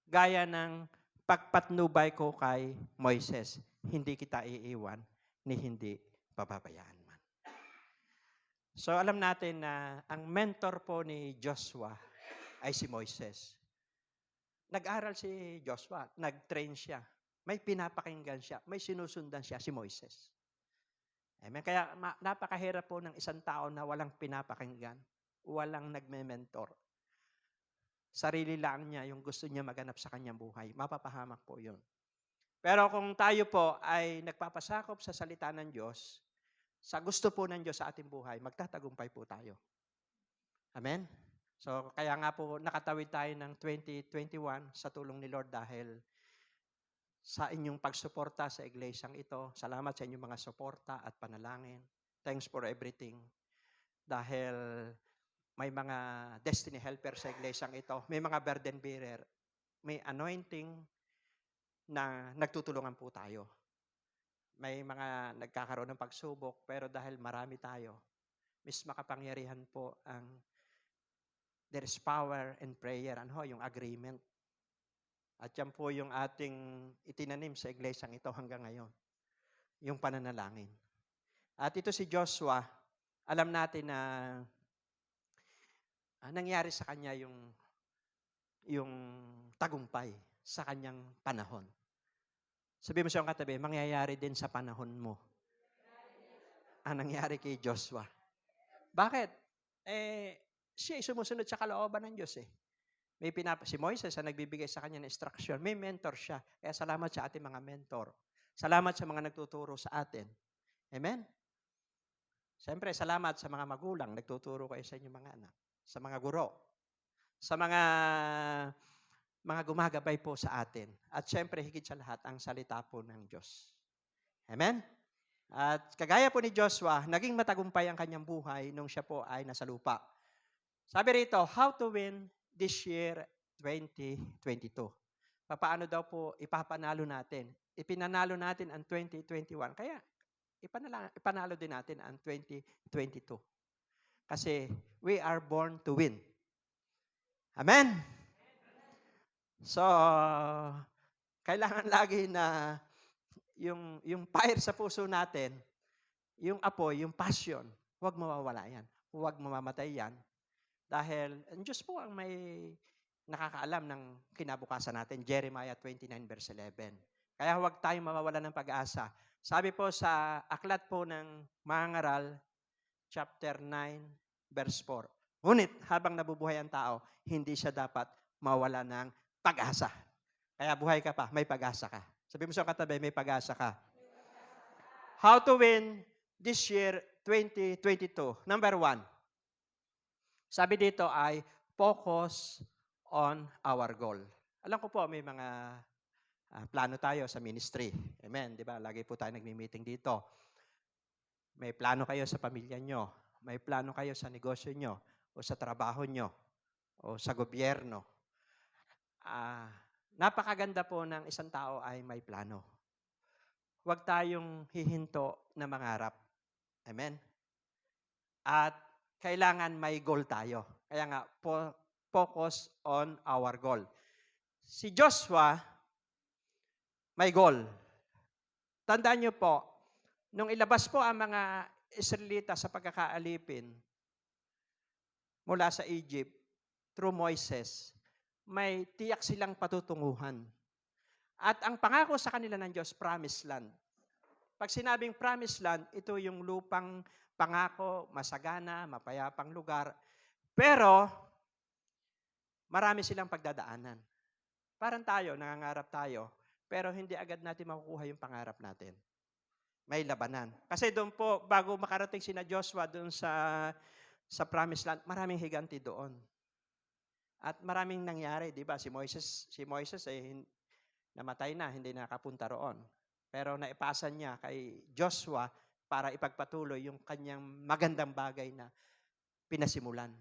gaya ng pagpatnubay ko kay Moises. Hindi kita iiwan ni hindi pababayaan man. So alam natin na ang mentor po ni Joshua ay si Moises. Nag-aral si Joshua, nag-train siya. May pinapakinggan siya, may sinusundan siya, si Moises. Amen. Kaya napakahirap po ng isang tao na walang pinapakinggan, walang nagme-mentor. sarili lang niya yung gusto niya maganap sa kanyang buhay, mapapahamak po yun. Pero kung tayo po ay nagpapasakop sa salita ng Diyos, sa gusto po ng Diyos sa ating buhay, magtatagumpay po tayo. Amen? So, kaya nga po nakatawid tayo ng 2021 sa tulong ni Lord dahil sa inyong pagsuporta sa iglesyang ito. Salamat sa inyong mga suporta at panalangin. Thanks for everything. Dahil may mga destiny helper sa iglesyang ito. May mga burden bearer. May anointing na nagtutulungan po tayo. May mga nagkakaroon ng pagsubok, pero dahil marami tayo, mas makapangyarihan po ang there is power in prayer. Ano yung agreement. At yan po yung ating itinanim sa iglesyang ito hanggang ngayon. Yung pananalangin. At ito si Joshua, alam natin na nangyari sa kanya yung tagumpay sa kanyang panahon. Sabi mo sa iyong katabi, mangyayari din sa panahon mo. Ang nangyari kay Joshua. Bakit? Siya ay sumusunod sa kalooban ng Diyos . Si Moises ang nagbibigay sa kanya ng instruction. May mentor siya. Kaya salamat sa ating mga mentor. Salamat sa mga nagtuturo sa atin. Amen? Siyempre, salamat sa mga magulang. Nagtuturo kayo sa inyong mga anak. Sa mga guro. Sa mga gumagabay po sa atin. At siyempre, higit sa lahat, ang salita po ng Diyos. Amen? At kagaya po ni Joshua, naging matagumpay ang kanyang buhay nung siya po ay nasa lupa. Sabi rito, how to win this year 2022. Paano daw po ipapanalo natin? Ipinanalo natin ang 2021. Kaya ipanalo din natin ang 2022. Kasi we are born to win. Amen? So, kailangan lagi na yung fire sa puso natin, yung apoy, yung passion, huwag mawawala yan. Huwag mamamatay yan. Dahil ang Diyos po ang may nakakaalam ng kinabukasan natin. Jeremiah 29 verse 11. Kaya huwag tayong mawawala ng pag-asa. Sabi po sa aklat po ng mga ngaral, chapter 9, verse 4. Ngunit habang nabubuhay ang tao, hindi siya dapat mawala ng pag-asa. Kaya buhay ka pa, may pag-asa ka. Sabi mo sa katabi, may pag-asa ka. How to win this year 2022? Number 1. Sabi dito ay focus on our goal. Alam ko po may mga plano tayo sa ministry. Amen, di ba? Lagi po tayo nagmi-meeting dito. May plano kayo sa pamilya nyo. May plano kayo sa negosyo nyo o sa trabaho nyo o sa gobyerno. Napakaganda po ng isang tao ay may plano. Huwag tayong hihinto na mangarap. Amen? At kailangan may goal tayo. Kaya nga, focus on our goal. Si Joshua, may goal. Tandaan niyo po, nung ilabas po ang mga Israelita sa pagkakaalipin mula sa Egypt, through Moises, may tiyak silang patutunguhan. At ang pangako sa kanila ng Diyos, promised land. Pag sinabing promised land, ito yung lupang pangako, masagana, mapayapang lugar. Pero, marami silang pagdadaanan. Parang tayo, nangangarap tayo, pero hindi agad natin makukuha yung pangarap natin. May labanan. Kasi doon po, bago makarating sina Joshua doon sa promised land, maraming higanti doon. At maraming nangyari, di ba? Si Moises ay namatay na, hindi nakapunta roon. Pero naipasan niya kay Joshua para ipagpatuloy yung kanyang magandang bagay na pinasimulan.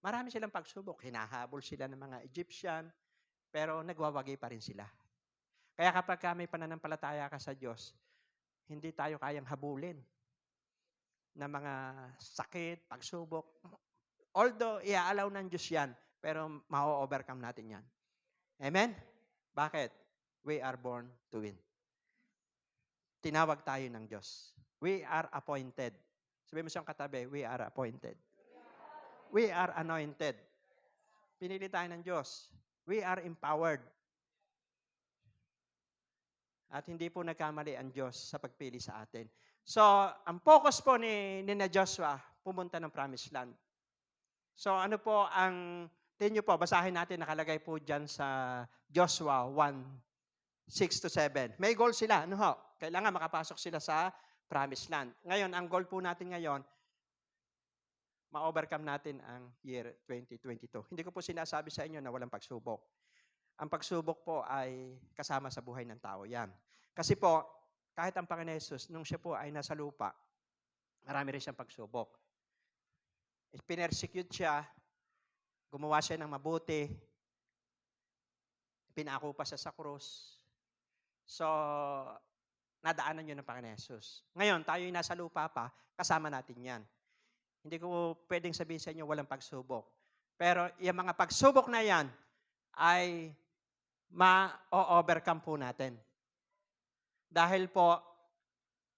Marami silang pagsubok. Hinahabol sila ng mga Egyptian, pero nagwawagi pa rin sila. Kaya kapag may pananampalataya ka sa Diyos, hindi tayo kayang habulin ng mga sakit, pagsubok. Although, i-allow ng Diyos yan, pero ma-overcome natin yan. Amen? Bakit? We are born to win. Tinawag tayo ng Diyos. We are appointed. Sabi mo siyang katabi, we are appointed. We are anointed. Pinili tayo ng Diyos. We are empowered. At hindi po nagkamali ang Diyos sa pagpili sa atin. So, ang focus po ni Joshua, pumunta ng promised land. So, ano po ang Tingnan niyo po, basahin natin, nakalagay po dyan sa Joshua 1:6-7. May goal sila, ano ho? Kailangan makapasok sila sa promised land. Ngayon, ang goal po natin ngayon, ma-overcome natin ang year 2022. Hindi ko po sinasabi sa inyo na walang pagsubok. Ang pagsubok po ay kasama sa buhay ng tao yan. Kasi po, kahit ang Panginoon Jesus, nung siya po ay nasa lupa, marami rin siyang pagsubok. Pinersecute siya, gumawa siya ng mabuti, pinako pa siya sa krus. So, nadaanan yun ng Panginoon Jesus. Ngayon, tayo yung nasa lupa pa, kasama natin yan. Hindi ko pwedeng sabihin sa inyo walang pagsubok. Pero yung mga pagsubok na yan ay ma-overcome po natin. Dahil po,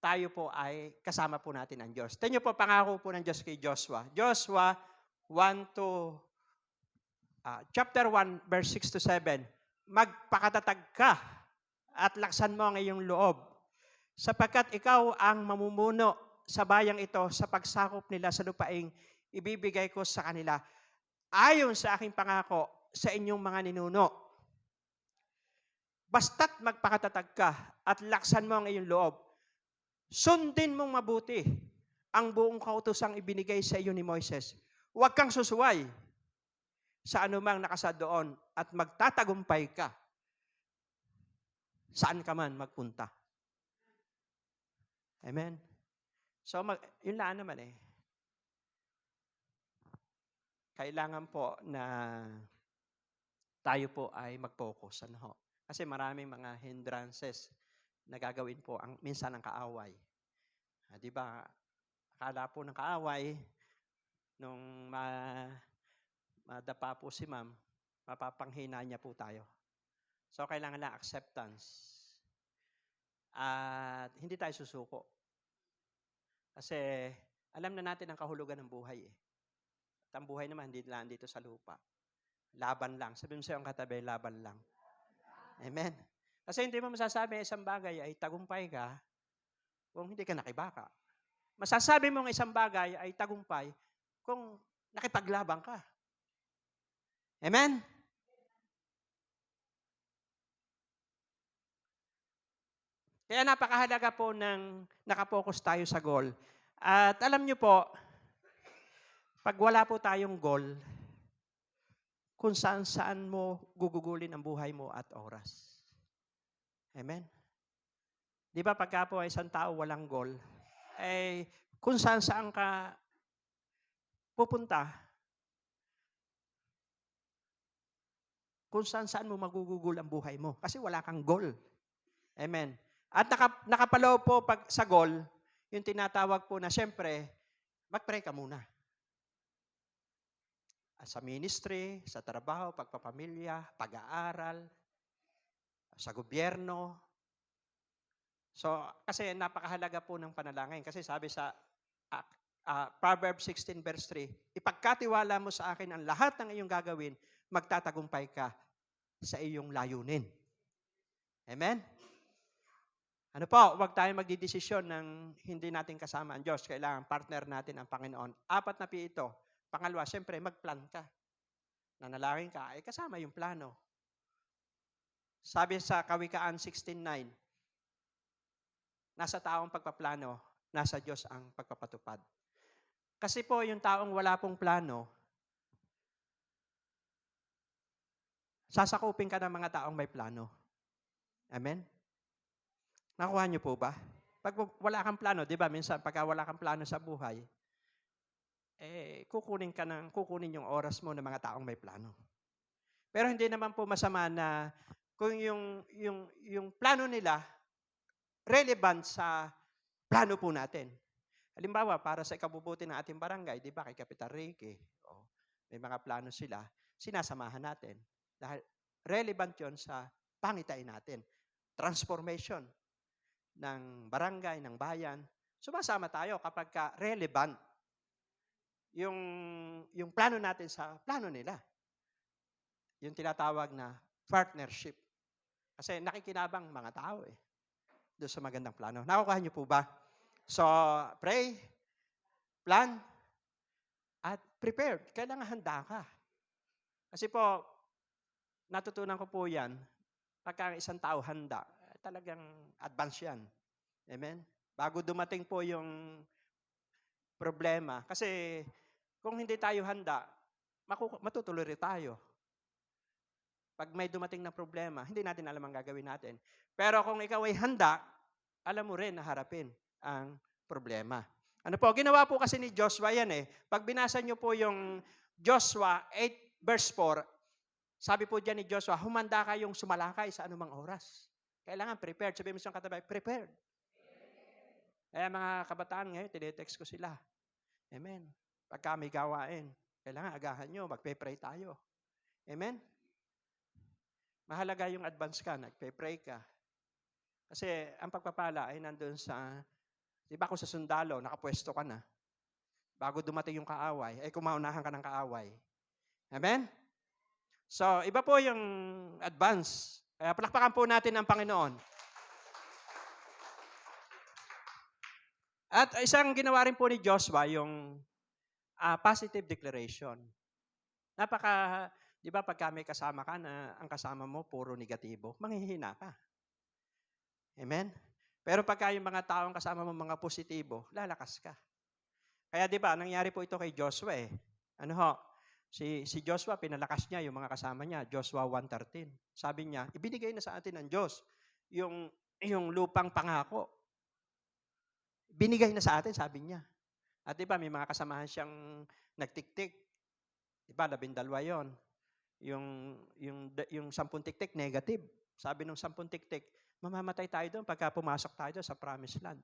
tayo po ay kasama po natin ang Diyos. Tingnan niyo po, pangako po ng Diyos kay Joshua. Joshua 1 to chapter 1, verse 6-7. Magpakatatag ka at laksan mo ang iyong loob, sapagkat ikaw ang mamumuno sa bayang ito sa pagsakop nila sa lupaing ibibigay ko sa kanila, ayon sa aking pangako sa inyong mga ninuno. Basta't magpakatatag ka at laksan mo ang iyong loob, sundin mong mabuti ang buong kautosang ibinigay sa iyo ni Moises. Huwag kang susuway sa anumang nakasad doon at magtatagumpay ka saan ka man magpunta. Amen? So, yun lang naman eh. Kailangan po na tayo po ay mag-focus. Ano ho? Kasi maraming mga hindrances na gagawin po minsan ng kaaway. Di ba? Akala po ng kaaway, nung madapa po si ma'am, mapapanghina niya po tayo. So, kailangan lang acceptance. At hindi tayo susuko. Kasi alam na natin ang kahulugan ng buhay eh. At ang buhay naman, hindi lang dito sa lupa. Laban lang. Sabi mo sa'yo ang katabi, laban lang. Amen. Kasi hindi mo masasabi isang bagay ay tagumpay ka kung hindi ka nakibaka. Masasabi mo ang isang bagay ay tagumpay kung nakipaglaban ka. Amen? Kaya napakahalaga po ng nakapokus tayo sa goal. At alam nyo po, pag wala po tayong goal, kung saan mo gugugulin ang buhay mo at oras. Amen? Di ba pagka po isang tao walang goal, eh kung saan ka pupunta, kung saan mo magugugol ang buhay mo. Kasi wala kang goal. Amen? At nakapalaw po pag sa goal, yung tinatawag po na siyempre, mag-pray ka muna. Sa ministry, sa trabaho, pagpapamilya, pag-aaral, sa gobyerno. So, kasi napakahalaga po ng panalangin. Kasi sabi sa Proverbs 16 verse 3, ipagkatiwala mo sa akin ang lahat ng iyong gagawin, magtatagumpay ka sa iyong layunin. Amen? Ano po, huwag tayo magdidesisyon ng hindi natin kasama ang Diyos. Kailangan partner natin ang Panginoon. 4 na pi ito. Pangalawa, siyempre, mag-plan ka. Nanalangin ka, ay kasama yung plano. Sabi sa Kawikaan 16:9, nasa taong pagpaplano, nasa Diyos ang pagpapatupad. Kasi po, yung taong wala pong plano, sasakupin ka ng mga taong may plano. Amen? Nakuha niyo po ba? Pag wala kang plano, di ba, minsan pagka wala kang plano sa buhay, kukunin yung oras mo ng mga taong may plano. Pero hindi naman po masama na kung yung plano nila relevant sa plano po natin. Halimbawa, para sa ikabubuti ng ating barangay, di ba, kay Kapitan Ricky, may mga plano sila, sinasamahan natin. Dahil relevant yon sa pangitain natin. Transformation ng barangay, ng bayan. Sumasama tayo kapag relevant yung plano natin sa plano nila. Yung tinatawag na partnership. Kasi nakikinabang mga tao doon sa magandang plano. Nakukuha niyo po ba? So, pray, plan, at prepared. Kailangan handa ka. Kasi po, natutunan ko po yan, pagka ang isang tao handa, talagang advance yan. Amen? Bago dumating po yung problema. Kasi kung hindi tayo handa, matutuloy rin tayo. Pag may dumating na problema, hindi natin alam ang gagawin natin. Pero kung ikaw ay handa, alam mo rin na harapin ang problema. Ano po, ginawa po kasi ni Joshua yan eh. Pag binasa niyo po yung Joshua 8 verse 4, sabi po diyan ni Joshua, humanda kayong sumalakay sa anumang oras. Kailangan prepared. Sabi mo sa katabi, prepared. Kaya mga kabataan ngayon, tinetext ko sila. Amen. Pagka may gawain, kailangan agahan nyo, magpe-pray tayo. Amen? Mahalaga yung advance ka, nagpe-pray ka. Kasi ang pagpapala ay nandun sa, di ba kung sa sundalo, nakapwesto ka na. Bago dumating yung kaaway, ay kumaunahan ka ng kaaway. Amen? So, iba po yung advance. Kaya palakpakan po natin ang Panginoon. At isang ginawa rin po ni Joshua, yung positive declaration. Di ba pagka may kasama ka na ang kasama mo puro negatibo, manghihina ka. Amen? Pero pagka yung mga taong kasama mo mga positibo, lalakas ka. Kaya di ba, nangyari po ito kay Joshua eh. Ano ho? Si Joshua, pinalakas niya yung mga kasama niya. Joshua 1:13. Sabi niya, ibinigay na sa atin ng Diyos yung lupang pangako. Binigay na sa atin, sabi niya. At di ba, may mga kasamahan siyang nagtiktik. Di ba, 12 yon. Yung 10 tiktik, negative. Sabi ng 10 tiktik, mamamatay tayo doon pagka pumasok tayo doon sa promised land.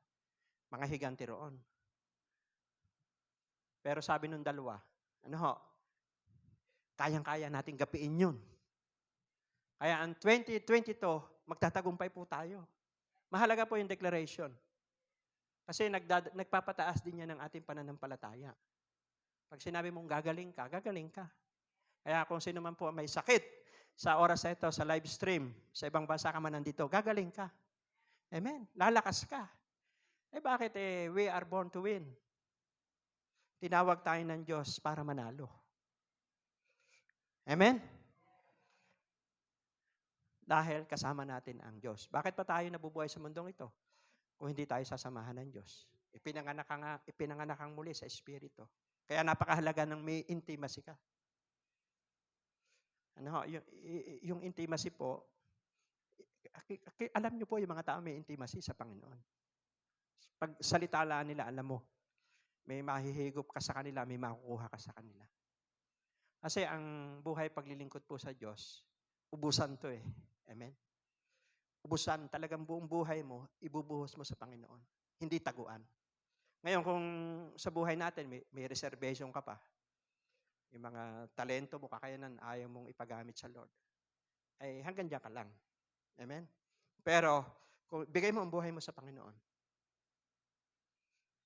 Mga higanti roon. Pero sabi ng 2, ano ho, kayang-kaya nating gapiin yun. Kaya ang 2022, magtatagumpay po tayo. Mahalaga po yung declaration. Kasi nagpapataas din yan ng ating pananampalataya. Pag sinabi mong gagaling ka, gagaling ka. Kaya kung sino man po may sakit sa oras na ito, sa live stream, sa ibang bansa ka man nandito, gagaling ka. Amen. Lalakas ka. Bakit we are born to win. Tinawag tayo ng Diyos para manalo. Amen? Dahil kasama natin ang Diyos. Bakit pa tayo nabubuhay sa mundong ito? Kung hindi tayo sasamahan ng Diyos. Ipinanganak kang muli sa Espiritu. Kaya napakahalaga ng may intimacy ka. Ano, yung intimacy po, alam niyo po yung mga tao may intimacy sa Panginoon. Pag salita nila, alam mo, may mahihigop ka sa kanila, may makukuha ka sa kanila. Kasi ang buhay paglilingkod po sa Diyos, ubusan to eh. Amen? Ubusan, talagang buong buhay mo, ibubuhos mo sa Panginoon. Hindi taguan. Ngayon, kung sa buhay natin, may reservation ka pa, yung mga talento mo, kakayanan, ayaw mong ipagamit sa Lord, ay hanggang diyan ka lang. Amen? Pero, kung bigay mo ang buhay mo sa Panginoon,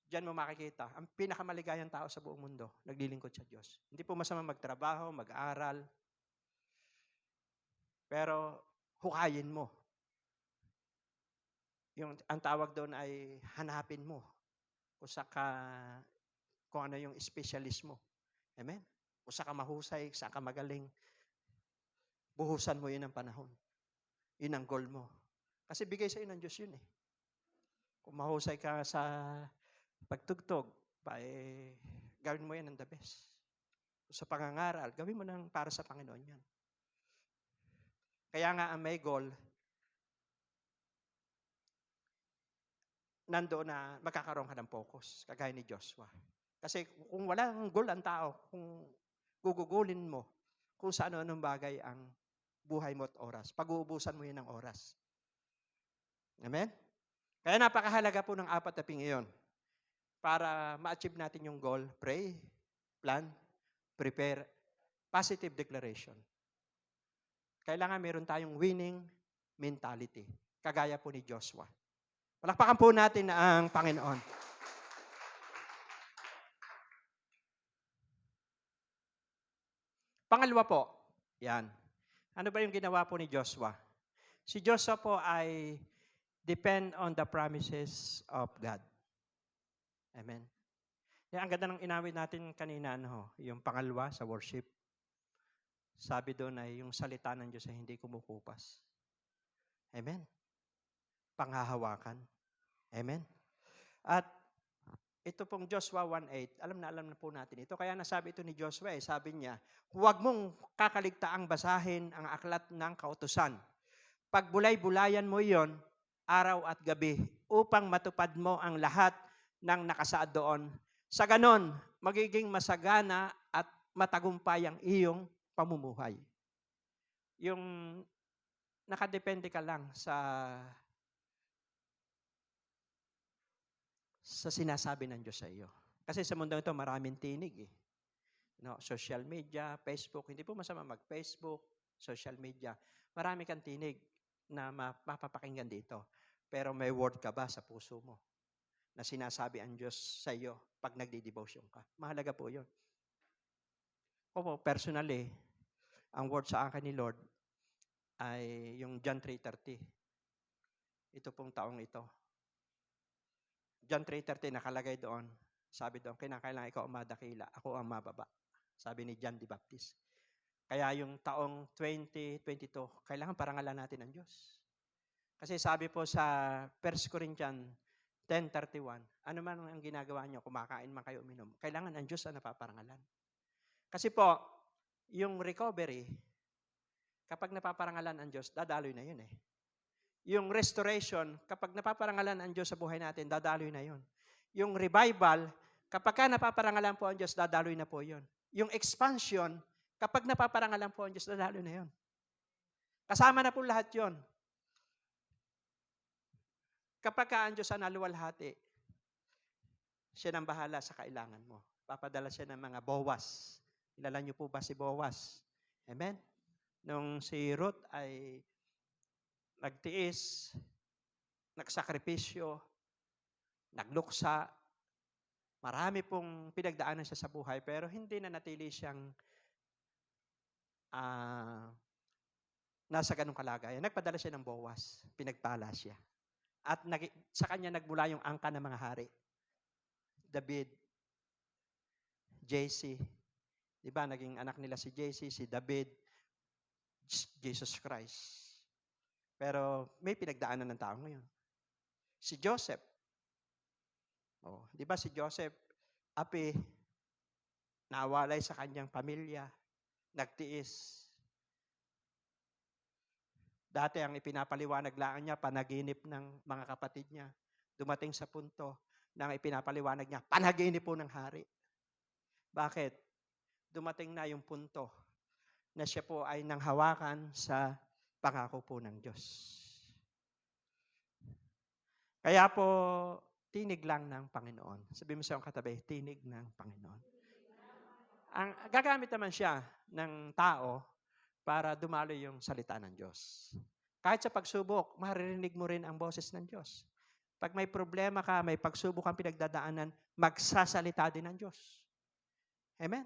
diyan mo makikita, ang pinakamaligayang tao sa buong mundo, naglilingkod sa Diyos. Hindi po masama magtrabaho, mag-aral, pero hukayin mo. Ang tawag doon ay hanapin mo kung ano yung specialist mo. Amen? Kung saan ka mahusay, saan ka magaling, buhusan mo yun ang panahon. Yun ang goal mo. Kasi bigay sa iyo ng Diyos yun eh. Kung mahusay ka sa pagtugtog, gawin mo yan ang the best. Kung sa pangangaral, gawin mo nang para sa Panginoon yan. Kaya nga ang may goal, nandoon na magkakaroon ka ng focus, kagaya ni Joshua. Kasi kung walang goal ang tao, kung gugugulin mo kung sa ano-anong bagay ang buhay mo at oras, pag-uubusan mo yun ng oras. Amen? Kaya napakahalaga po ng 4 na iyon para ma-achieve natin yung goal. Pray, plan, prepare, positive declaration. Kailangan meron tayong winning mentality, kagaya po ni Joshua. Palakpakan po natin ang Panginoon. Pangalawa po, yan. Ano ba yung ginawa po ni Joshua? Si Joshua po ay depend on the promises of God. Amen. Yan, ang ganda ng inawit natin kanina, yung pangalawa sa worship. Sabi doon ay yung salita ng Diyos ay hindi kumukupas. Amen. Panghahawakan. Amen. At ito pong Joshua 1:8, alam na po natin ito. Kaya nasabi ito ni Joshua, sabi niya, huwag mong kakaligtaang basahin ang aklat ng kautusan. Pagbulay-bulayan mo iyon, araw at gabi, upang matupad mo ang lahat ng nakasaad doon. Sa ganon, magiging masagana at matagumpay ang iyong pamumuhay. Yung nakadepende ka lang sa sinasabi ng Diyos sa iyo. Kasi sa mundo ito, maraming tinig eh. No, social media, Facebook, hindi po masama mag-Facebook, social media. Marami kang tinig na mapapakinggan dito. Pero may word ka ba sa puso mo na sinasabi ang Diyos sa iyo pag nagdi-devotion ka? Mahalaga po yun. Ako personally, ang word sa akin ni Lord ay yung John 3:30. Ito pong taong ito. John 3:30 nakalagay doon. Sabi doon, kinakailangan ikaw ang madakila, ako ang mababa. Sabi ni John the Baptist. Kaya yung taong 2022, kailangan parangalan natin ang Diyos. Kasi sabi po sa 1 Corinthians 10:31, ano man ang ginagawa nyo, kumakain man kayo uminom, kailangan ang Diyos ang napaparangalan. Kasi po, yung recovery, kapag napaparangalan ang Diyos, dadaloy na yun eh. Yung restoration, kapag napaparangalan ang Diyos sa buhay natin, dadaloy na yun. Yung revival, kapag ka napaparangalan po ang Diyos, dadaloy na po yun. Yung expansion, kapag napaparangalan po ang Diyos, dadaloy na yun. Kasama na po lahat yun. Kapag ka ang Diyos ang naluwalhati, siya nang bahala sa kailangan mo. Papadala siya ng mga Boaz. Kilala niyo po ba si Boaz? Amen? Nung si Ruth ay nagtiis, nagsakripisyo, nagluksa, marami pong pinagdaanan siya sa buhay, pero hindi na natili siyang nasa ganung kalagayan. Nagpadala siya ng Boaz, pinagpala siya. At sa kanya nagmula yung angka ng mga hari. David, JC, di ba, naging anak nila si JC, si David, Jesus Christ. Pero may pinagdaanan ng tao ngayon. Si Joseph. Oh, di ba si Joseph, api, nawalay sa kanyang pamilya, nagtiis. Dati ang ipinapaliwanag lang niya, panaginip ng mga kapatid niya. Dumating sa punto na ang ipinapaliwanag niya, panaginip po ng hari. Bakit? Dumating na yung punto na siya po ay nanghawakan sa pangako po ng Diyos. Kaya po, tinig lang ng Panginoon. Sabi mo sa iyong katabi, tinig ng Panginoon. Gagamit naman siya ng tao para dumalo yung salita ng Diyos. Kahit sa pagsubok, maririnig mo rin ang boses ng Diyos. Pag may problema ka, may pagsubok kang pinagdadaanan, magsasalita din ng Diyos. Amen?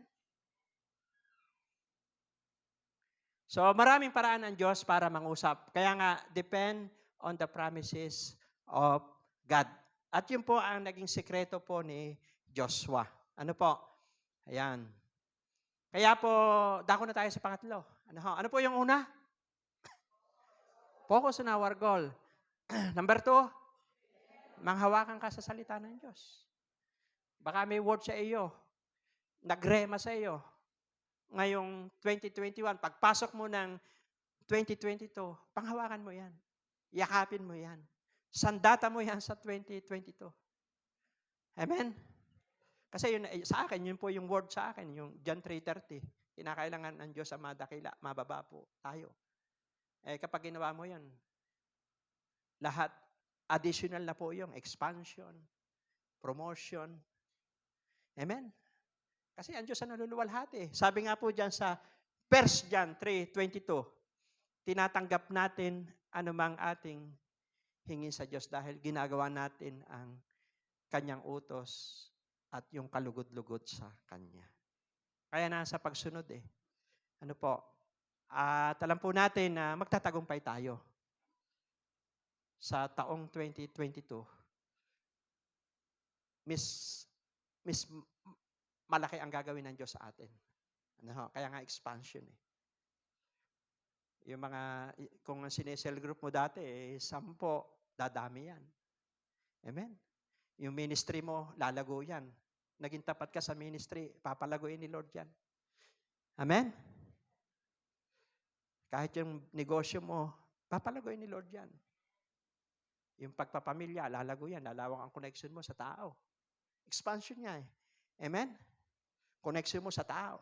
So, maraming paraan ng Diyos para mangusap. Kaya nga, depend on the promises of God. At yun po ang naging sekreto po ni Joshua. Ano po? Ayan. Kaya po, dako na tayo sa pangatlo. Ano po yung una? Focus on our goal. Number 2, manghawakan ka sa salita ng Diyos. Baka may word sa iyo, nagrema sa iyo. Ngayong 2021, pagpasok mo ng 2022, panghawakan mo yan. Yakapin mo yan. Sandata mo yan sa 2022. Amen? Kasi yun, sa akin, yun po yung word sa akin, yung John 3:30. Kinakailangan ng Diyos ang madakila, mababa po tayo. Kapag ginawa mo yun, lahat, additional na po yung expansion, promotion. Amen? Kasi ang Diyos ang naluluwalhati. Sabi nga po dyan sa 1 John 3:22, tinatanggap natin anumang ating hingin sa Diyos dahil ginagawa natin ang Kanyang utos at yung kalugod-lugod sa Kanya. Kaya nasa pagsunod Ano po? At alam po natin na magtatagumpay tayo. Sa taong 2022, malaki ang gagawin ng Diyos sa atin. Kaya nga expansion Yung mga, kung ang sinesel group mo dati, 10, dadami yan. Amen? Yung ministry mo, lalago yan. Naging tapat ka sa ministry, papalaguin ni Lord yan. Amen? Kahit yung negosyo mo, papalaguin ni Lord yan. Yung pagpapamilya, lalago yan. Lalawak ang connection mo sa tao. Expansion niya eh. Amen? Connection mo sa tao.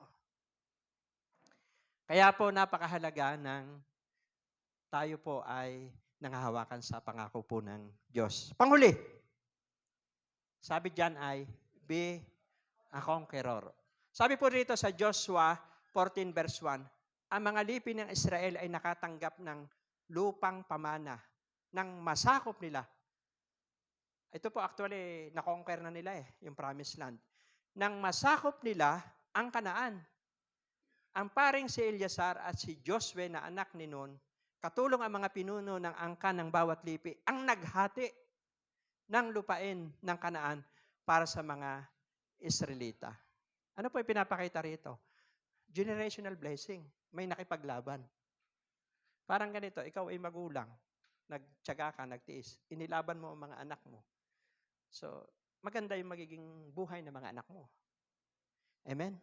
Kaya po napakahalaga ng tayo po ay nangahawakan sa pangako po ng Diyos. Panghuli, sabi diyan ay, be a conqueror. Sabi po rito sa Joshua 14 verse 1, ang mga lipi ng Israel ay nakatanggap ng lupang pamana, ng masakop nila. Ito po actually, na-conquer na nila yung promised land. Nang masakop nila ang Kanaan. Ang paring si Eleazar at si Josue na anak ni Nun, katulong ang mga pinuno ng angkan ng bawat lipi, ang naghati ng lupain ng Kanaan para sa mga Israelita. Ano po yung pinapakita rito? Generational blessing. May nakipaglaban. Parang ganito, ikaw ay magulang, nagtiyaga ka, nagtiis, inilaban mo ang mga anak mo. So, maganda yung magiging buhay ng mga anak mo. Amen?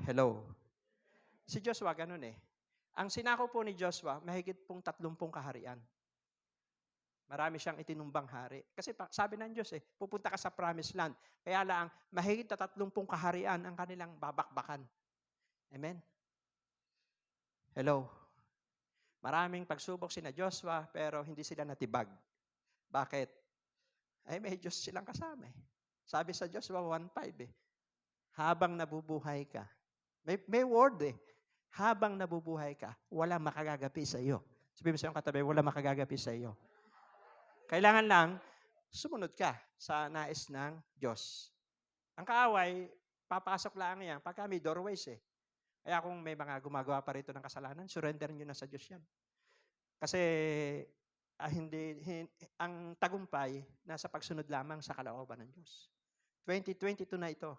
Hello. Si Joshua, ganun eh. Ang sinako po ni Joshua, mahigit pong 30 kaharian. Marami siyang itinumbang hari. Kasi sabi ng Diyos pupunta ka sa promised land. Kaya lang, mahigit na 30 kaharian ang kanilang babakbakan. Amen? Hello. Maraming pagsubok sina Joshua, pero hindi sila natibag. Bakit? Ay, may Diyos silang kasama Sabi sa Joshua 1:5 habang nabubuhay ka. May word habang nabubuhay ka, wala makagagapi sa iyo. Sabi mo sa iyong katabi, wala makagagapi sa iyo. Kailangan lang, sumunod ka sa nais ng Diyos. Ang kaaway, papasok lang yan pagka may doorways Kaya kung may mga gumagawa pa rito ng kasalanan, surrender nyo na sa Diyos yan. Kasi ang tagumpay nasa pagsunod lamang sa kalooban ng Diyos. 2022 na ito.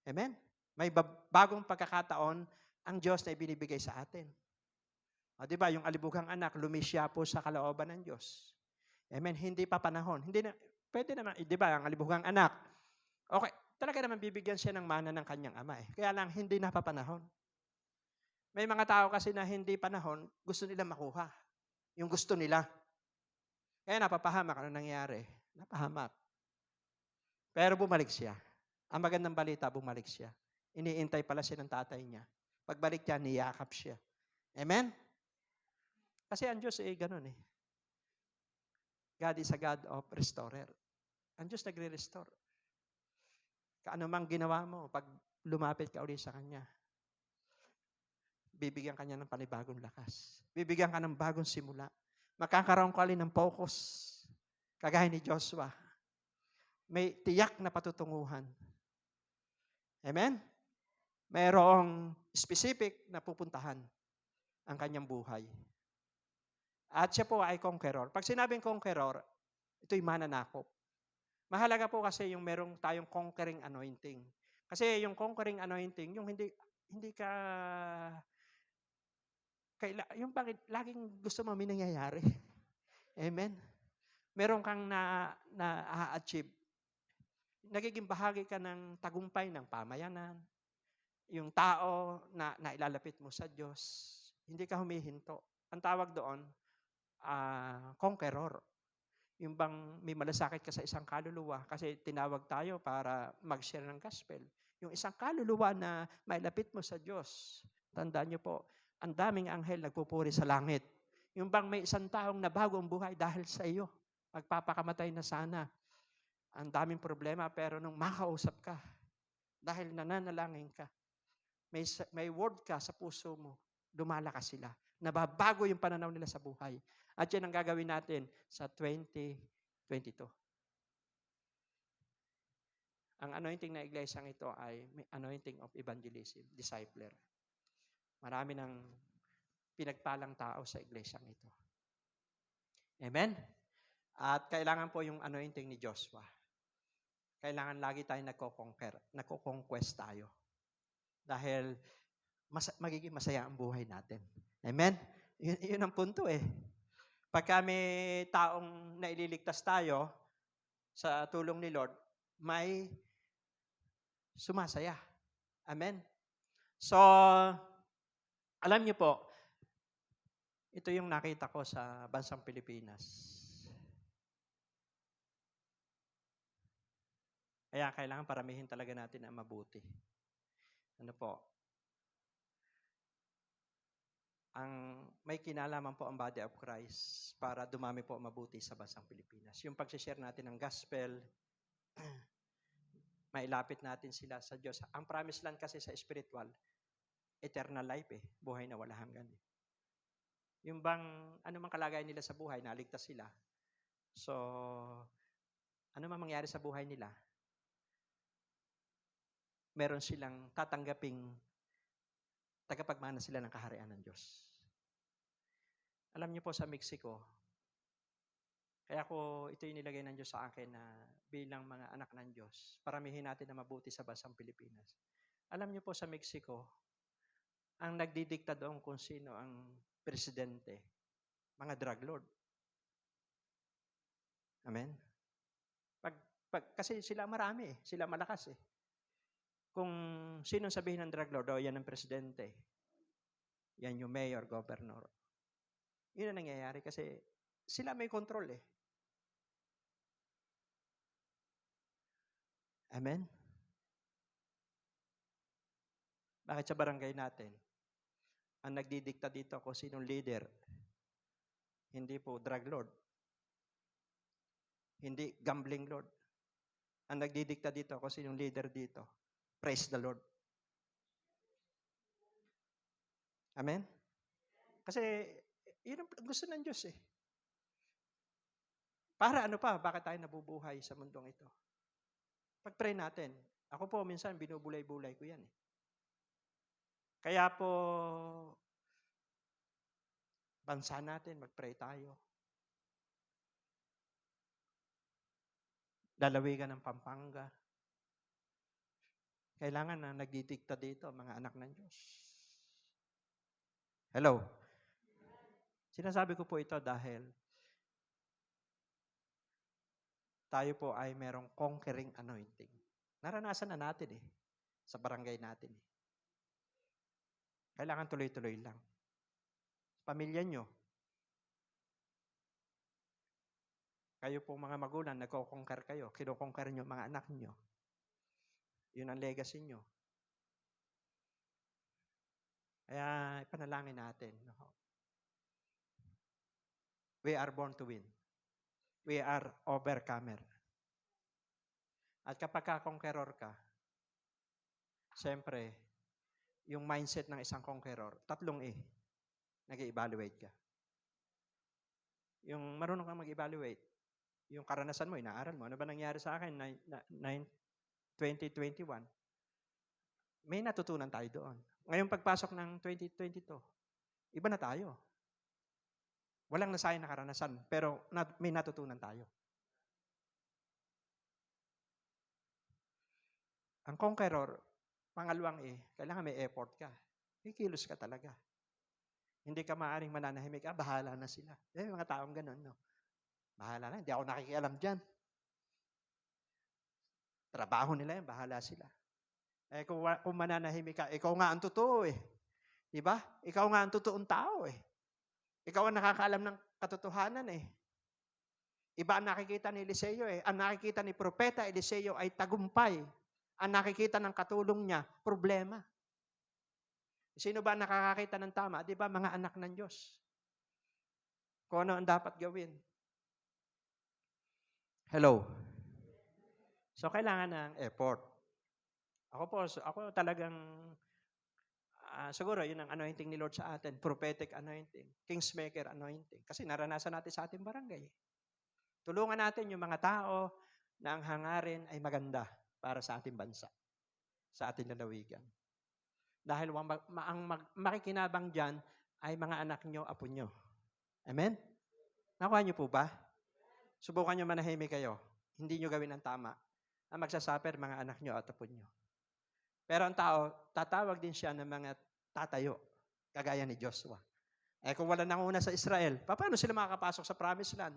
Amen? May bagong pagkakataon ang Diyos na ibinibigay sa atin. O, di ba, yung alibughang anak, lumisya po sa kalooban ng Diyos. Amen? Hindi pa panahon. Hindi na, pwede naman, di ba, ang alibughang anak, okay, talaga naman bibigyan siya ng mana ng kanyang ama Kaya lang, hindi na pa panahon. May mga tao kasi na hindi panahon, gusto nila makuha. Yung gusto nila. Kaya napapahamak. Ano nangyari? Napahamak. Pero bumalik siya. Ang magandang balita, bumalik siya. Iniintay pala siya ng tatay niya. Pagbalik niya, niyakap siya. Amen? Kasi ang Diyos ganun God is a God of restorer. Ang Diyos nagre-restore. Kaano mang ginawa mo, pag lumapit ka ulit sa Kanya, bibigyan Kanya ng panibagong lakas. Bibigyan ka ng bagong simula. Makakaroon ka ulit ng focus. Kagaya ni Joshua. May tiyak na patutunguhan. Amen? Mayroong specific na pupuntahan ang kanyang buhay. At siya po ay conqueror. Pag sinabing conqueror, ito'y mananakop. Mahalaga po kasi yung merong tayong conquering anointing. Kasi yung conquering anointing, yung hindi ka yung bakit laging gusto mo may nangyayari. Amen? Meron kang na-achieve. Nagiging bahagi ka ng tagumpay ng pamayanan. Yung tao na ilalapit mo sa Diyos, hindi ka humihinto. Ang tawag doon, conqueror. Yung bang may malasakit ka sa isang kaluluwa kasi tinawag tayo para mag-share ng gospel. Yung isang kaluluwa na mailapit mo sa Diyos, tandaan niyo po, ang daming anghel nagpupuri sa langit. Yung bang may isang taong nabago ang buhay dahil sa iyo, magpapakamatay na sana. Ang daming problema pero nung makausap ka, dahil nananalangin ka, may word ka sa puso mo, lumalakas sila. Nababago yung pananaw nila sa buhay. At yan ang gagawin natin sa 2022. Ang anointing na iglesyang ito ay anointing of evangelism, discipler. Marami ng pinagpalang tao sa iglesyang ito. Amen? At kailangan po yung anointing ni Joshua. Kailangan lagi tayong nagko-conquest tayo. Dahil magiging masaya ang buhay natin. Amen? Yun ang punto eh. Pagka may taong naililigtas tayo sa tulong ni Lord, may sumasaya. Amen? So, alam niyo po, ito yung nakita ko sa bansang Pilipinas. Kaya kailangan paramihin talaga natin ang mabuti. Ano po? May kinalaman po ang body of Christ para dumami po ang mabuti sa bansang Pilipinas. Yung pag-share natin ng gospel, mailapit natin sila sa Diyos. Ang promise land kasi sa spiritual, eternal life eh. Buhay na wala hanggan eh. Yung bang, ano mang kalagayan nila sa buhay, naligtas sila. So, ano mang mangyari sa buhay nila, meron silang tatanggaping tagapagmana sila ng kaharian ng Diyos. Alam niyo po sa Mexico, kaya ito yung nilagay ng Diyos sa akin na bilang mga anak ng Diyos, paramihin natin na mabuti sa bansang Pilipinas. Alam niyo po sa Mexico, ang nagdidikta doon kung sino ang presidente, mga drug lord. Amen? Kasi sila marami eh, sila malakas eh. Kung sino sabihin ng drug lord, yan ang presidente. Yan yung mayor, governor. Yun ang nangyayari kasi sila may control eh. Amen? Bakit sa barangay natin, ang nagdidikta dito kung sinong leader, hindi po drug lord, hindi gambling lord. Ang nagdidikta dito kung sinong leader dito, praise the Lord. Amen? Kasi yun ang gusto ng Diyos eh. Para ano pa, bakit tayo nabubuhay sa mundong ito? Pag-pray natin. Ako po minsan binubulay-bulay ko yan eh. Kaya po, bansa natin, mag-pray tayo. Lalawigan ng Pampanga. Kailangan na nagdidikta dito mga anak ng Diyos. Hello? Sinasabi ko po ito dahil tayo po ay merong conquering anointing. Naranasan na natin eh, sa barangay natin eh. Kailangan tuloy-tuloy lang. Pamilya nyo, kayo po mga magulang, nagko-conquer kayo, kino-conquer nyo mga anak nyo. Yun ang legacy nyo. Kaya ipanalangin natin. We are born to win. We are overcomer. At kapag ka-conqueror ka, siyempre, yung mindset ng isang conqueror, 3 nag-evaluate ka. Yung marunong kang mag-evaluate, yung karanasan mo, inaaral mo. Ano ba nangyari sa akin 2021? May natutunan tayo doon. Ngayon pagpasok ng 2022, iba na tayo. Walang nasayang na karanasan, pero may natutunan tayo. Ang conqueror, pangalawang kailangan may effort ka. May kilos ka talaga. Hindi ka maaaring mananahimik, bahala na sila. Mga taong ganun, no? Bahala na, hindi ako nakikialam dyan. Trabaho nila yan, bahala sila. Kung mananahimik ka, ikaw nga ang totoo eh. Diba? Ikaw nga ang totoong tao eh. Ikaw ang nakakaalam ng katotohanan eh. Iba ang nakikita ni Eliseo eh. Ang nakikita ni Propeta Eliseo ay tagumpay. Ang nakikita ng katulong niya, problema. Sino ba nakakakita ng tama? Di ba, mga anak ng Diyos? Kung ano ang dapat gawin. Hello? So, kailangan ng effort. Ako talagang, siguro, yun ang anointing ni Lord sa atin. Prophetic anointing. Kingsmaker anointing. Kasi naranasan natin sa ating barangay. Tulungan natin yung mga tao na ang hangarin ay maganda para sa ating bansa. Sa ating lalawigan. Dahil ang makikinabang dyan ay mga anak nyo, apo nyo. Amen? Nakuha nyo po ba? Subukan nyo manahimik kayo. Hindi nyo gawin ang tama. Ang magsasuffer, mga anak nyo at apo nyo. Pero ang tao, tatawag din siya ng mga tatayo, kagaya ni Joshua. Eh kung wala nanguna sa Israel, paano sila makakapasok sa promised land?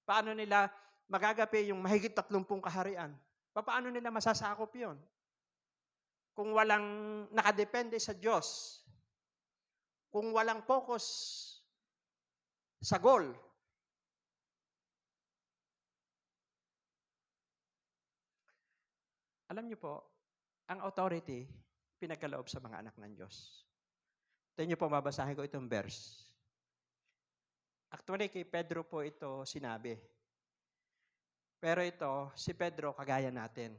Paano nila magagapi yung mahigit 30 kaharian? Paano nila masasakop yon? Kung walang nakadepende sa Diyos, kung walang focus sa goal, alam niyo po, ang authority, pinagkaloob sa mga anak ng Diyos. Ito niyo po, mabasahin ko itong verse. Actually, kay Pedro po ito sinabi. Pero ito, si Pedro, kagaya natin.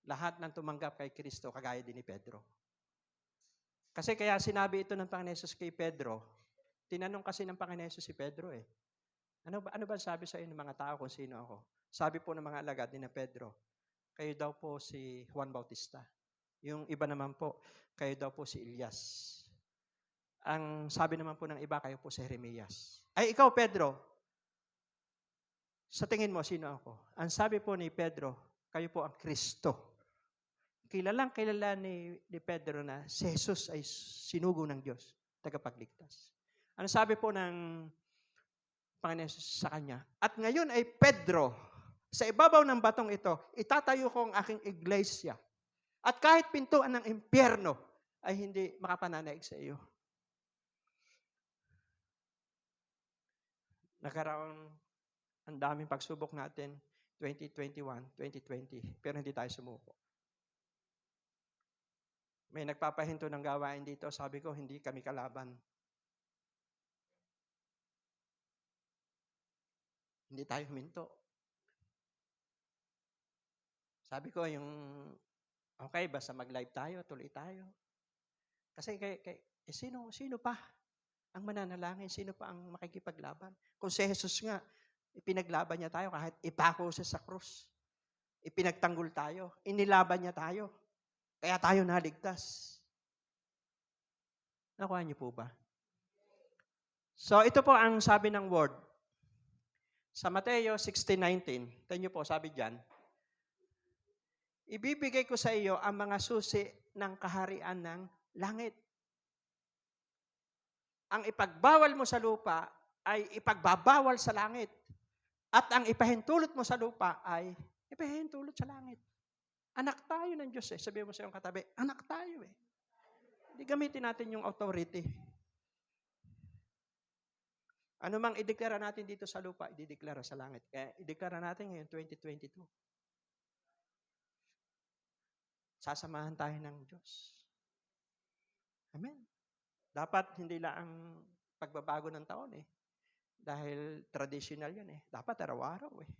Lahat ng tumanggap kay Kristo, kagaya din ni Pedro. Kasi kaya sinabi ito ng Panginoon Hesus kay Pedro, tinanong kasi ng Panginoon Hesus si Pedro eh. Ano ba sabi sa inyo ng mga tao kung sino ako? Sabi po ng mga alagad ni na Pedro, kayo daw po si Juan Bautista. Yung iba naman po, kayo daw po si Elias. Ang sabi naman po ng iba, kayo po si Jeremias. Ay, ikaw Pedro, sa tingin mo, sino ako? Ang sabi po ni Pedro, kayo po ang Kristo. Kilalang kilala ni Pedro na si Jesus ay sinugo ng Diyos, tagapagligtas. Ano sabi po ng Panginoon sa kanya? At ngayon ay Pedro, sa ibabaw ng batong ito, itatayo ko ang aking iglesia. At kahit pintuan ng impyerno ay hindi makapananaig sa iyo. Nagkaroon ang daming pagsubok natin 2021, 2020, pero hindi tayo sumuko. May nagpapahinto ng gawain dito, sabi ko, hindi kami kalaban. Hindi tayo huminto. Sabi ko, okay, basta mag-live tayo, tuloy tayo. Kasi sino pa ang mananalangin? Sino pa ang makikipaglaban? Kung si Jesus nga, ipinaglaban niya tayo kahit ipako siya sa krus. Ipinagtanggol tayo. Inilaban niya tayo. Kaya tayo naligtas. Nakuha niyo po ba? So, ito po ang sabi ng word. Sa Mateo 16:19, tayo niyo po, sabi diyan, ibibigay ko sa iyo ang mga susi ng kaharian ng langit. Ang ipagbawal mo sa lupa ay ipagbabawal sa langit. At ang ipahintulot mo sa lupa ay ipahintulot sa langit. Anak tayo ng Diyos eh. Sabihin mo sa iyong katabi, anak tayo eh. Hindi gamitin natin yung authority. Ano mang ideklara natin dito sa lupa, idideklara sa langit. Kaya ideklara natin ngayon 2022. Sasamahan tayo ng Diyos. Amen. Dapat hindi lang ang pagbabago ng taon eh. Dahil traditional yun eh. Dapat araw-araw eh.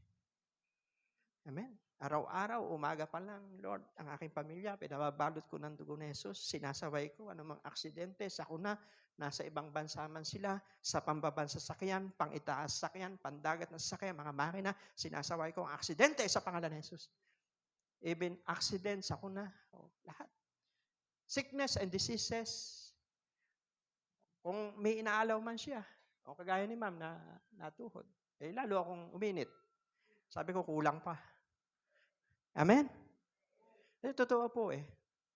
Amen. Araw-araw, umaga pa lang, Lord, ang aking pamilya, pinababalot ko ng dugo ni Jesus, sinasaway ko, anumang aksidente, sakuna, nasa ibang bansa man sila, sa pambabansa sakyan, pang-itaas sakyan, pandagat na sakyan, mga makina, sinasaway ko ang aksidente sa pangalan ni Jesus. Even accident, sakuna, lahat. Sickness and diseases, kung may inaalaw man siya, o kagaya ni ma'am na natuhod, eh lalo akong uminit. Sabi ko, kulang pa. Amen? Totoo po eh.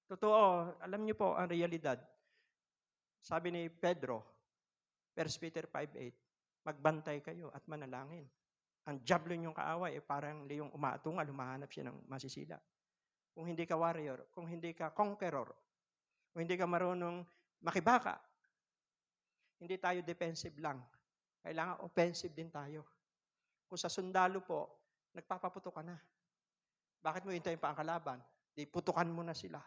Totoo, alam niyo po ang realidad. Sabi ni Pedro, 1 Peter 5:8, magbantay kayo at manalangin. Ang diablo niyong kaaway, parang liyong umatungal, humahanap siya ng masisila. Kung hindi ka warrior, kung hindi ka conqueror, kung hindi ka marunong makibaka, hindi tayo defensive lang. Kailangan offensive din tayo. Kung sa sundalo po, nagpapaputo ka na. Bakit mo hintayin pa ang kalaban? Di putukan mo na sila.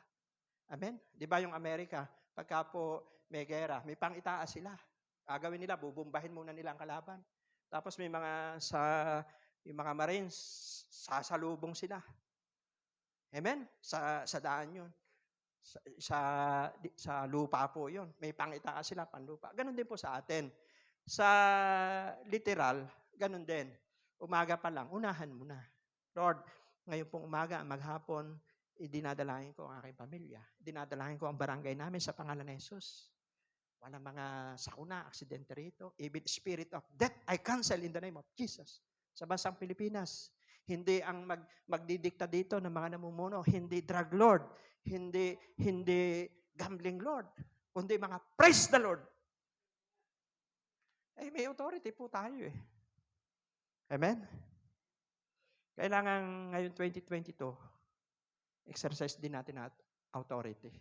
Amen? Di ba yung Amerika, pagka po may gera, may pang-itaas sila. Gagawin nila, bubumbahin muna nila ang kalaban. Tapos may yung mga Marines, sasalubong sila. Amen? Sa daan yun. Sa lupa po yun. May pang-itaas sila, panlupa. Ganon din po sa atin. Sa literal, ganon din. Umaga pa lang, unahan mo na. Lord, ngayon pong umaga, maghapon, dinadalahin ko ang aking pamilya. Dinadalahin ko ang barangay namin sa pangalan ni Jesus. Walang mga sakuna, aksidente rito. Even spirit of death, I cancel in the name of Jesus. Sa bansang Pilipinas, hindi ang magdidikta dito ng mga namumuno, hindi drug lord, hindi gambling Lord, kundi mga praise the Lord. May authority po tayo eh. Amen? Kailangan ngayon 2022, exercise din natin at authority.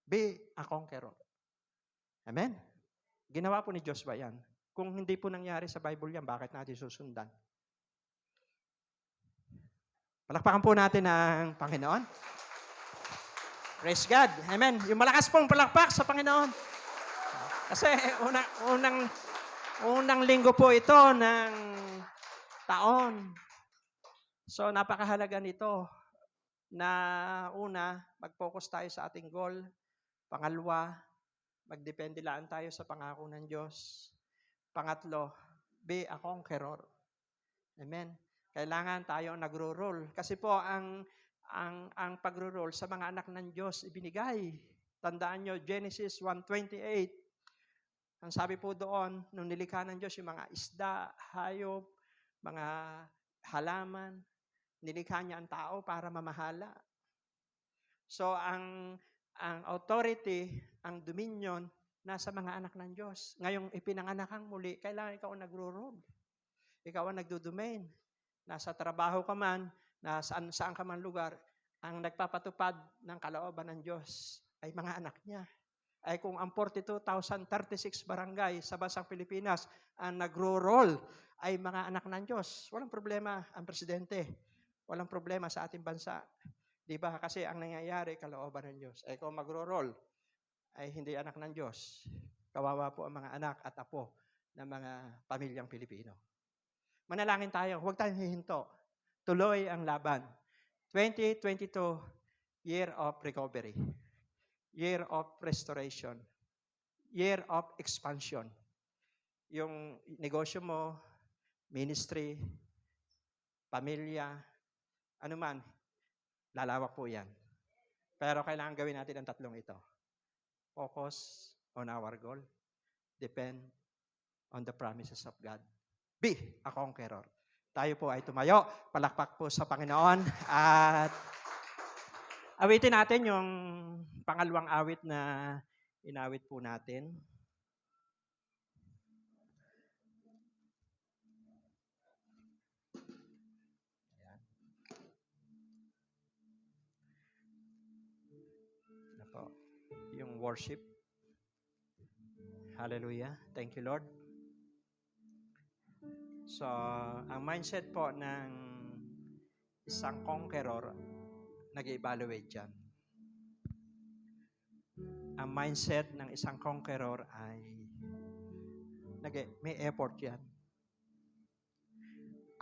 Be a conqueror. Amen? Ginawa po ni Joshua yan. Kung hindi po nangyari sa Bible yan, bakit natin susundan? Palakpakan po natin ang Panginoon. Praise God. Amen. Yung malakas pong palakpak sa Panginoon. Kasi unang linggo po ito ng taon. So napakahalaga nito na una, mag-focus tayo sa ating goal. Pangalawa, magdepende lang tayo sa pangako ng Diyos. Pangatlo, be a conqueror. Amen. Kailangan tayo nagro-roll. Kasi po, ang pagro-roll sa mga anak ng Diyos ibinigay. Tandaan nyo, Genesis 1:28. Ang sabi po doon, nung nilikha ng Diyos yung mga isda, hayop, mga halaman, nilikha niya ang tao para mamahala. So, ang authority, ang dominion, nasa mga anak ng Diyos. Ngayong ipinanganak kang muli, kailangan ikaw ang nagro-roll. Ikaw ang nagdo-domain. Nasa trabaho ka man, saan ka man lugar, ang nagpapatupad ng kalooban ng Diyos ay mga anak niya. Ay kung ang 42,036 barangay sa bansang Pilipinas ang nagro-roll ay mga anak ng Diyos. Walang problema ang presidente. Walang problema sa ating bansa. Di ba? Kasi ang nangyayari, kalooban ng Diyos. Ay kung magro-roll ay hindi anak ng Diyos. Kawawa po ang mga anak at apo ng mga pamilyang Pilipino. Manalangin tayo. Huwag tayong hihinto. Tuloy ang laban. 2022, year of recovery. Year of restoration. Year of expansion. Yung negosyo mo, ministry, pamilya, anuman, lalawak po yan. Pero kailangan gawin natin ang tatlong ito. Focus on our goal. Depend on the promises of God. Be a conqueror. Tayo po ay tumayo. Palakpak po sa Panginoon. At awitin natin yung pangalawang awit na inawit po natin. Ayan. Ano po? Yung worship. Hallelujah. Thank you, Lord. So, ang mindset po ng isang conqueror, nag-evaluate yan. Ang mindset ng isang conqueror ay may effort yan.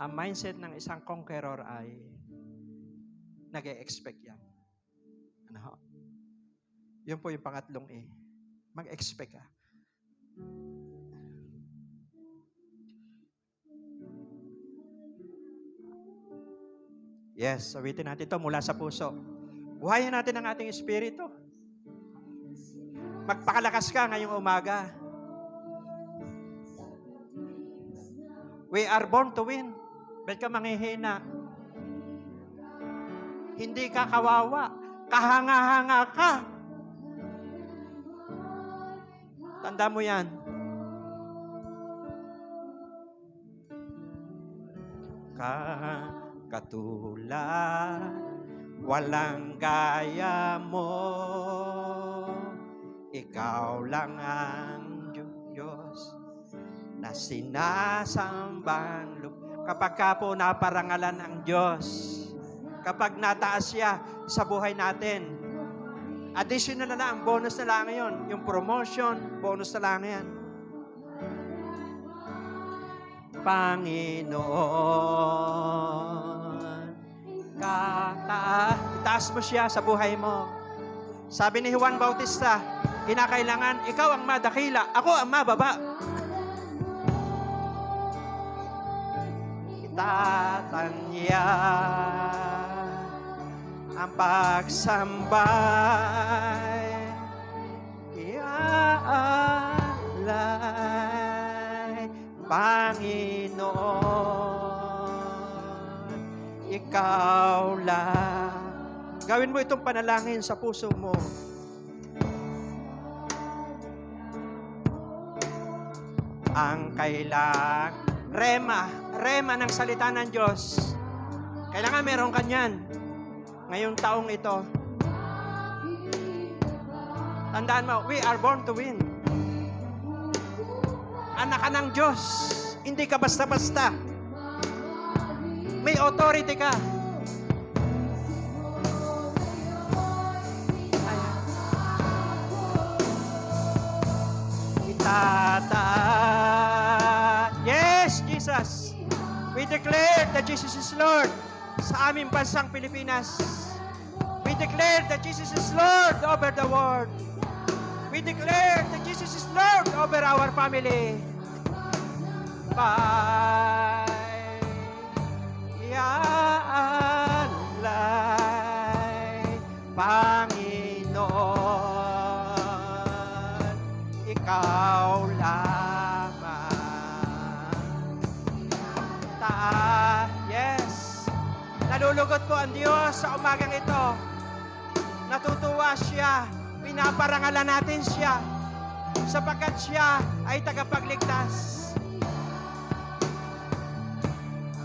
Ang mindset ng isang conqueror ay nag-e-expect yan. Ano ho? Yun po yung pangatlong E. Mag-expect ka. Yes, sabitin natin ito mula sa puso. Buhayin natin ang ating espiritu. Magpakalakas ka ngayong umaga. We are born to win. Ba't ka manghihina? Hindi ka kawawa. Kahanga-hanga ka. Tanda mo yan. Katulad, walang gaya mo. Ikaw lang ang Diyos na sinasambang kapag ka po naparangalan ang Diyos, kapag nataas siya sa buhay natin, additional na lang, bonus na lang yun. Yung promotion, bonus na lang yan. Panginoon, itaas mo siya sa buhay mo. Sabi ni Juan Bautista, kinakailangan ikaw ang madakila, ako ang mababa. Itatanya ang pagsambay, iaalay, Panginoon, ikaw lang. Gawin mo itong panalangin sa puso mo. ang rema ng salita ng Diyos. Kailangan meron kanyan. Ngayong taong ito, tandaan mo, we are born to win. Anak ka ng Diyos. Hindi ka basta-basta. May authority ka. Yes, Jesus. We declare that Jesus is Lord sa aming bansang Pilipinas. We declare that Jesus is Lord over the world. We declare that Jesus is Lord over our family. Alay, Panginoon, ikaw lamang. Yes. Nalulugot po ang Diyos sa umagang ito. Natutuwa siya. Pinaparangalan natin siya sapagkat siya ay tagapagligtas.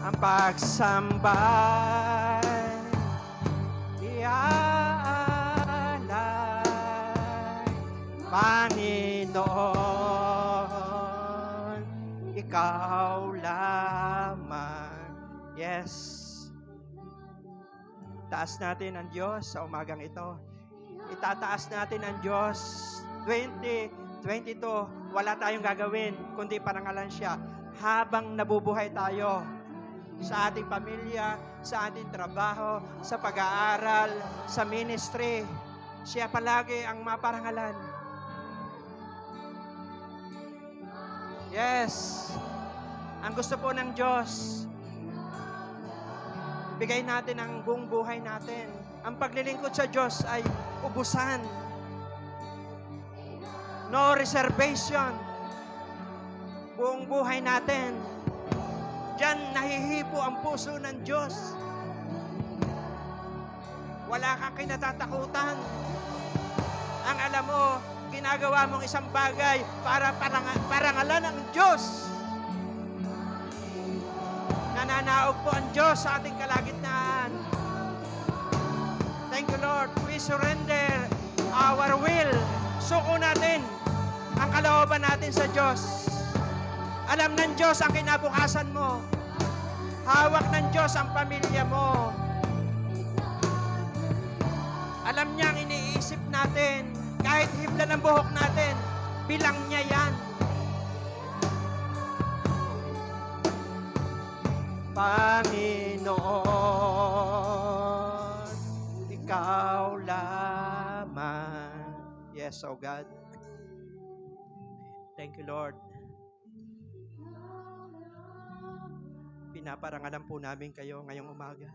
Ang pagsambay iaalay, Panginoon, ikaw lamang. Yes. Taas natin ang Diyos sa umagang ito. Itataas natin ang Diyos. 2022, wala tayong gagawin kundi parangalan siya habang nabubuhay tayo sa ating pamilya, sa ating trabaho, sa pag-aaral, sa ministry. Siya palagi ang maparangalan. Yes. Ang gusto po ng Diyos, bigay natin ang buong buhay natin. Ang paglilingkod sa Diyos ay ubusan. No reservation. Buong buhay natin. Diyan nahihipo ang puso ng Diyos. Wala kang kinatatakutan. Ang alam mo, ginagawa mong isang bagay para parangalan ng Diyos. Nananaog po ang Diyos sa ating kalagitnaan. Thank you, Lord. We surrender our will. Suko natin ang kalooban natin sa Diyos. Alam ng Diyos ang kinabukasan mo. Hawak ng Diyos ang pamilya mo. Alam niya ang iniisip natin. Kahit hibla ng buhok natin, bilang niya yan. Panginoon, ikaw lamang. Yes, oh God. Thank you, Lord. Pinaparangalan po namin kayo ngayong umaga.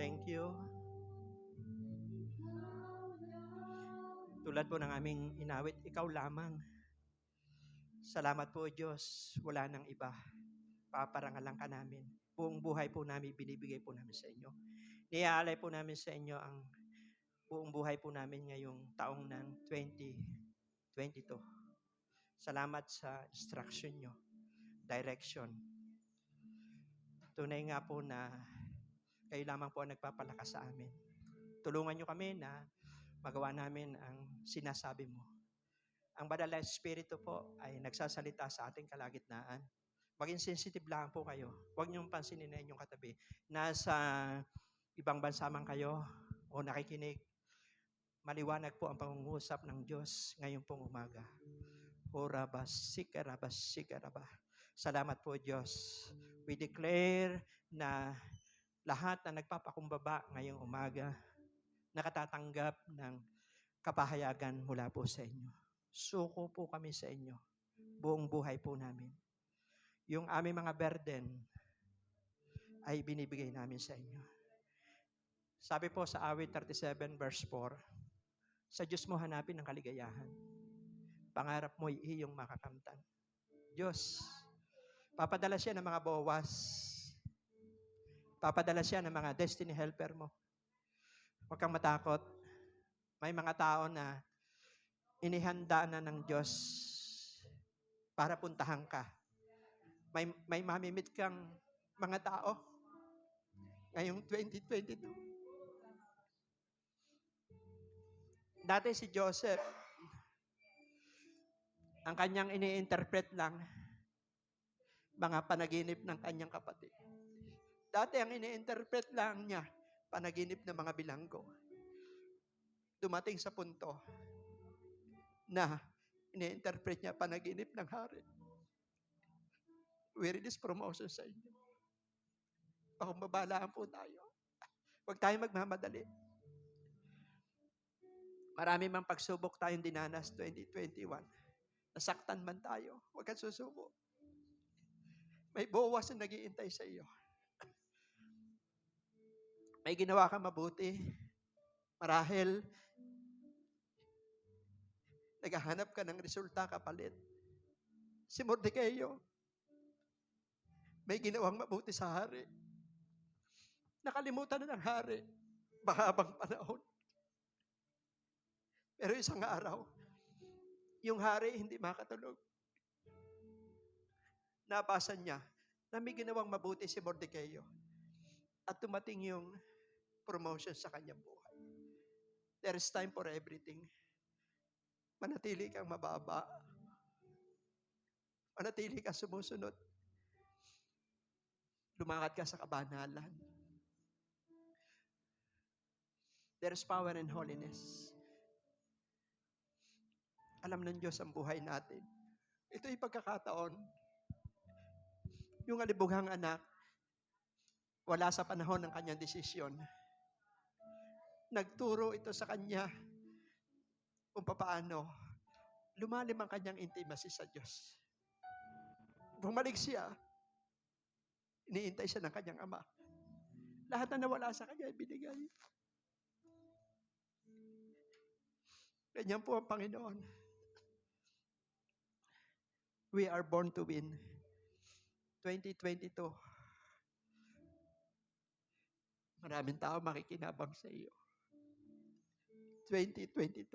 Thank you. Tulad po ng aming inawit, ikaw lamang. Salamat po, Diyos. Wala nang iba. Paparangalan ka namin. Buong buhay po namin, binibigay po namin sa inyo. Niaalay po namin sa inyo ang buong buhay po namin ngayong taong ng 2022. Salamat sa instruction nyo, direction. Tunay nga po na kayo lamang po ang nagpapalakas sa amin. Tulungan nyo kami na magawa namin ang sinasabi mo. Ang Banal na Espiritu po ay nagsasalita sa ating kalagitnaan. Maging sensitive lang po kayo. Huwag niyong pansinin na inyong katabi. Nasa ibang bansa man kayo o nakikinig, maliwanag po ang pangungusap ng Diyos ngayon pong umaga. Salamat po, Diyos. We declare na lahat na nagpapakumbaba ngayong umaga, nakatatanggap ng kapahayagan mula po sa inyo. Suko po kami sa inyo. Buong buhay po namin. Yung aming mga burden ay binibigay namin sa inyo. Sabi po sa awit 37 verse 4, sa Diyos mo hanapin ang kaligayahan. Pangarap mo'y iyong makakamtan. Diyos, papadala siya ng mga bawas. Papadala siya ng mga destiny helper mo. Huwag kang matakot. May mga tao na inihanda na ng Diyos para puntahan ka. May mamimit kang mga tao ngayong 2022. Dati si Joseph, ang kanyang ini-interpret lang, mga panaginip ng kanyang kapatid. Dati ang ini-interpret lang niya, panaginip ng mga bilanggo. Dumating sa punto na ini-interpret niya panaginip ng hari. We release promotion sa inyo. Pakumbabalaan po tayo. Huwag tayong magmamadali. Marami mang pagsubok tayong dinanas 2021. Nasaktan man tayo, huwag kang susuko. May bawas na nag-iintay sa iyo. May ginawa kang mabuti. Marahil, naghahanap ka ng resulta kapalit. Si Mordecai, may ginawang mabuti sa hari. Nakalimutan na ng hari. Mahabang panahon. Pero isang araw, yung hari hindi makatulog. Nabasa niya na may ginawang mabuti si Mordecai. At tumating yung promotion sa kanyang buhay. There is time for everything. Manatili kang mababa. Manatili kang sumusunod. Lumakad ka sa kabanalan. There is power in holiness. Alam ng Diyos ang buhay natin. Ito ay pagkakataon. Yung alibughang anak, wala sa panahon ng kanyang desisyon. Nagturo ito sa kanya kung paano lumalim ang kanyang intimacy sa Diyos. Bumalik siya, iniintay siya ng kanyang ama. Lahat na nawala sa kanya, ibinigay. Ganyan po ang Panginoon. We are born to win. 2022. Maraming tao makikinabang sa iyo. 2022.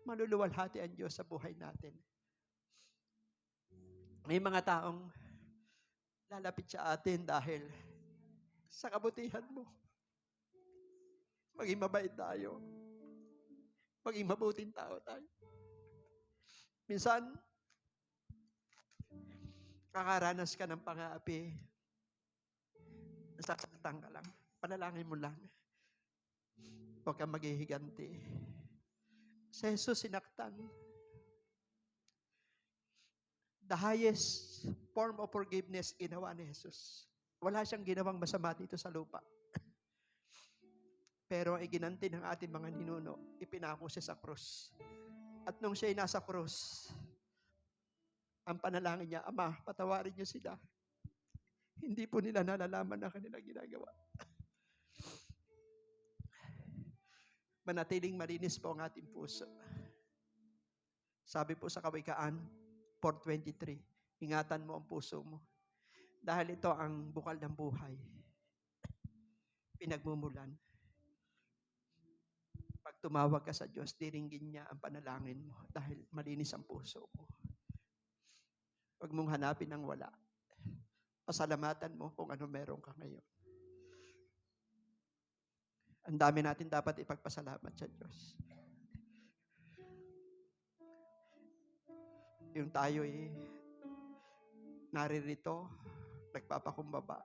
Maluluwalhati ang Diyos sa buhay natin. May mga taong lalapit sa atin dahil sa kabutihan mo. Maging mabait tayo. Maging mabuting tao tayo. Minsan, kakaranas ka ng pang-aapi. Nasasaktan ka lang. Panalangin mo lang. Huwag kang maghihiganti. Si Jesus sinaktan. The highest form of forgiveness ginawa ni Jesus. Wala siyang ginawang masama dito sa lupa. Pero ay ginanti ng ating mga ninuno, ipinako siya sa krus. At nung siya'y nasa krus, ang panalangin niya, Ama, patawarin niyo sila. Hindi po nila nalalaman ang kanilang ginagawa. Manatiling malinis po ang ating puso. Sabi po sa Kawikaan 4:23, ingatan mo ang puso mo. Dahil ito ang bukal ng buhay. Pinagmumulan. Pag tumawag ka sa Diyos, diringgin niya ang panalangin mo dahil malinis ang puso mo. Huwag mong hanapin ang wala. Pasalamatan mo kung ano meron ka ngayon. Ang dami natin dapat ipagpasalamat sa Diyos. Yung tayo'y naririto, nagpapakumbaba.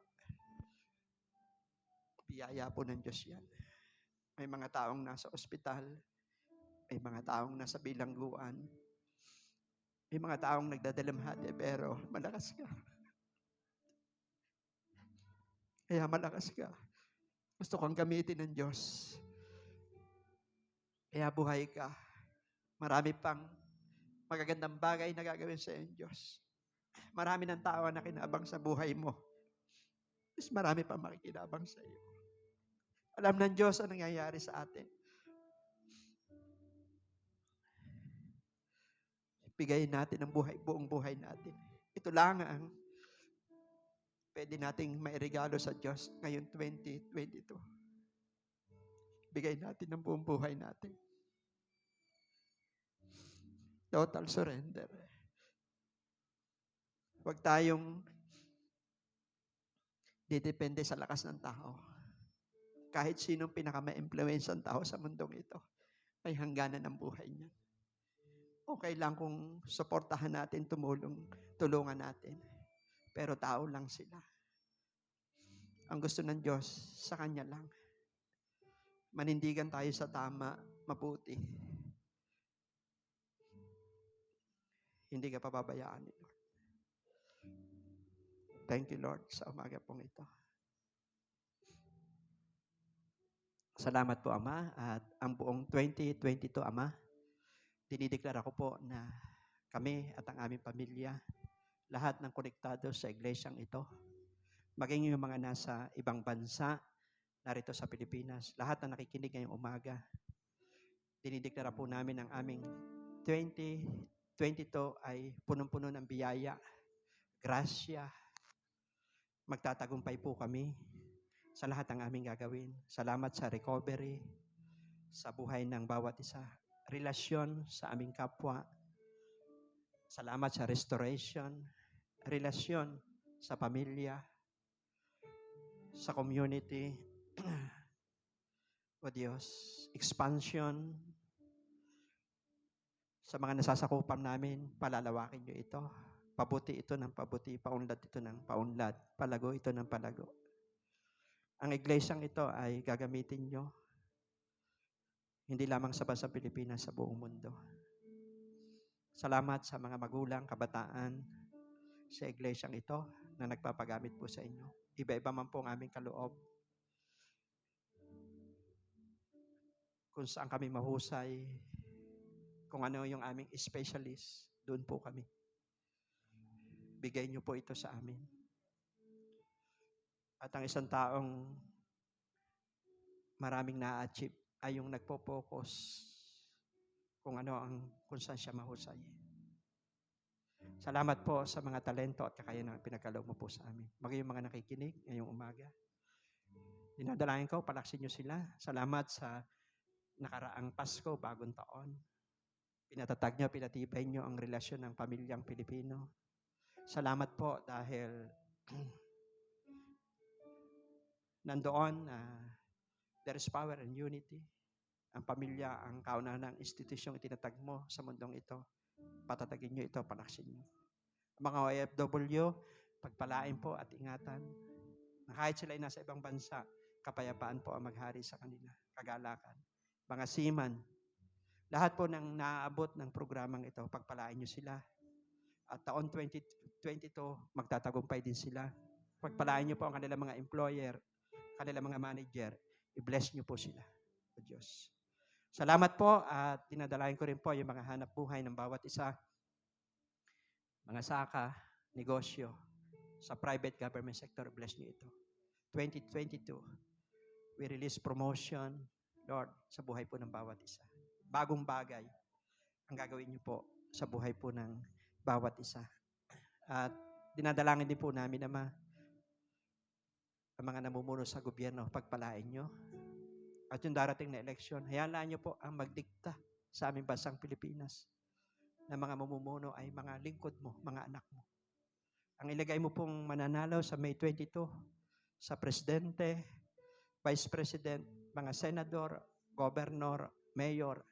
Biyaya po ng Diyos yan. May mga taong nasa ospital, may mga taong nasa bilangguan, may mga taong nagdadalamhati, pero malakas ka. Kaya malakas ka. Gusto kang gamitin ng Diyos. Kaya buhay ka. Marami pang magagandang bagay na gagawin sa iyong Diyos. Marami ng tao na kinabang sa buhay mo. Mas marami pang makikinabang sa iyo. Alam ng Diyos ang nangyayari sa atin. Bigayin natin ang buhay, buong buhay natin. Ito lang ang pwede nating mairegalo sa Diyos ngayon 2022. Bigay natin ang buong buhay natin. Total surrender. Huwag tayong didepende sa lakas ng tao. Kahit sinong pinaka-ma-impluwensyang tao sa mundong ito, may hangganan ng buhay niya. Okay lang kung suportahan natin, tulungan natin. Pero tao lang sila. Ang gusto ng Diyos, sa Kanya lang. Manindigan tayo sa tama, mabuti. Hindi ka pababayaan ni Lord. Thank you, Lord, sa umaga pong ito. Salamat po, Ama, at ang buong 2022, Ama, dinideklara ko po na kami at ang aming pamilya, lahat ng konektado sa iglesyang ito, maging yung mga nasa ibang bansa, narito sa Pilipinas, lahat na nakikinig ngayong umaga, dinideklara po namin ang aming 2022 ay punong-puno ng biyaya, grasya. Magtatagumpay po kami sa lahat ng aming gagawin. Salamat sa recovery, sa buhay ng bawat isa. Relasyon sa aming kapwa. Salamat sa restoration. Relasyon sa pamilya, sa community. O Diyos, expansion sa mga nasasakupan namin, palalawakin nyo ito. Pabuti ito ng pabuti, paunlad ito ng paunlad, palago ito ng palago. Ang iglesyang ito ay gagamitin nyo, hindi lamang sa bansang Pilipinas, sa buong mundo. Salamat sa mga magulang, kabataan, sa iglesyang ito na nagpapagamit po sa inyo. Iba-iba man po ang aming kaloob. Kung saan kami mahusay, kung ano yung aming specialist, doon po kami. Bigay niyo po ito sa amin. At ang isang taong maraming na-achieve ay yung nagpo-focus kung saan siya mahusay. Salamat po sa mga talento at kakayahan na pinagkaloob mo po sa amin. Maging yung mga nakikinig ngayong umaga. Dinadalayan ko, palaksin niyo sila. Salamat sa nakaraang Pasko, bagong taon. Pinatatag niyo, pinatibay niyo ang relasyon ng pamilyang Pilipino. Salamat po dahil nandoon there is power and unity. Ang pamilya, ang kauna ng institusyong itinatag mo sa mundong ito. Patatagin niyo ito, palaksin niyo. Mga OFW, pagpalain po at ingatan. Na kahit sila ay nasa ibang bansa, kapayapaan po ang maghari sa kanila. Kagalakan. Mga seaman, lahat po ng naaabot ng programang ito, pagpalain niyo sila. At taon 2022, magtatagumpay din sila. Pagpalain niyo po ang kanilang mga employer, kanilang mga manager, i-bless niyo po sila. O Diyos. Salamat po at dinadalayan ko rin po yung mga hanap buhay ng bawat isa. Mga saka, negosyo, sa private government sector, bless niyo ito. 2022, we release promotion, Lord, sa buhay po ng bawat isa. Bagong bagay ang gagawin niyo po sa buhay po ng bawat isa. At dinadalangin din po namin, Ama, ang mga namumuno sa gobyerno, pagpalain niyo. At yung darating na eleksyon, hayaan niyo po ang magdikta sa aming bansang Pilipinas na mga mamumuno ay mga lingkod mo, mga anak mo. Ang ilagay mo pong mananalo sa May 22, sa presidente, vice president, mga senador, governor, mayor,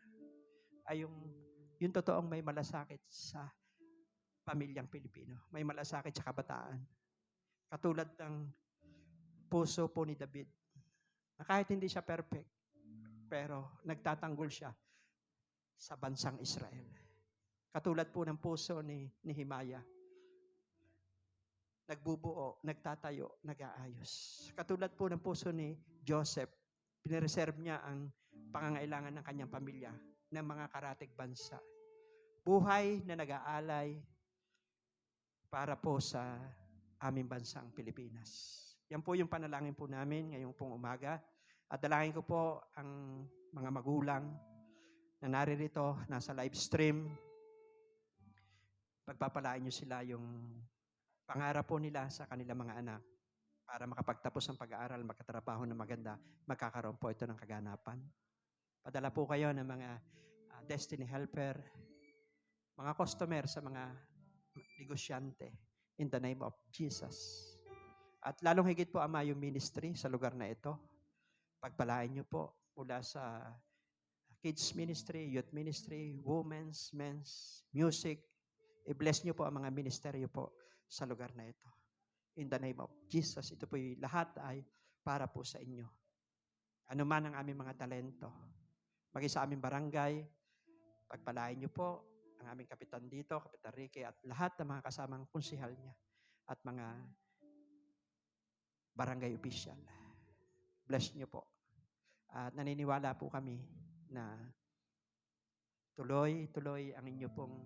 ay yung totoong may malasakit sa pamilyang Pilipino. May malasakit sa kabataan. Katulad ng puso po ni David, na kahit hindi siya perfect, pero nagtatanggol siya sa bansang Israel. Katulad po ng puso ni Nehemiah, nagbubuo, nagtatayo, nag-aayos. Katulad po ng puso ni Joseph, pinireserve niya ang pangangailangan ng kanyang pamilya ng mga karatig bansa. Buhay na nag-aalay para po sa aming bansang Pilipinas. Yan po yung panalangin po namin ngayong pong umaga. At dalangin ko po ang mga magulang na naririto, nasa live stream. Pagpapalain niyo sila yung pangarap po nila sa kanilang mga anak para makapagtapos ng pag-aaral, makatrabaho na maganda, magkakaroon po ito ng kaganapan. Padala po kayo ng mga destiny helper, mga customer sa mga negosyante. In the name of Jesus. At lalong higit po, Ama, yung ministry sa lugar na ito. Pagpalain niyo po mula sa kids ministry, youth ministry, women's, men's, music. I-bless niyo po ang mga ministeryo po sa lugar na ito. In the name of Jesus, ito po yung lahat ay para po sa inyo. Ano man ang aming mga talento, maging sa aming barangay, pagpalain niyo po ang aming kapitan dito, Kapitan Ricky, at lahat ng mga kasamang konsihal niya at mga barangay official. Bless niyo po. At naniniwala po kami na tuloy-tuloy ang inyo pong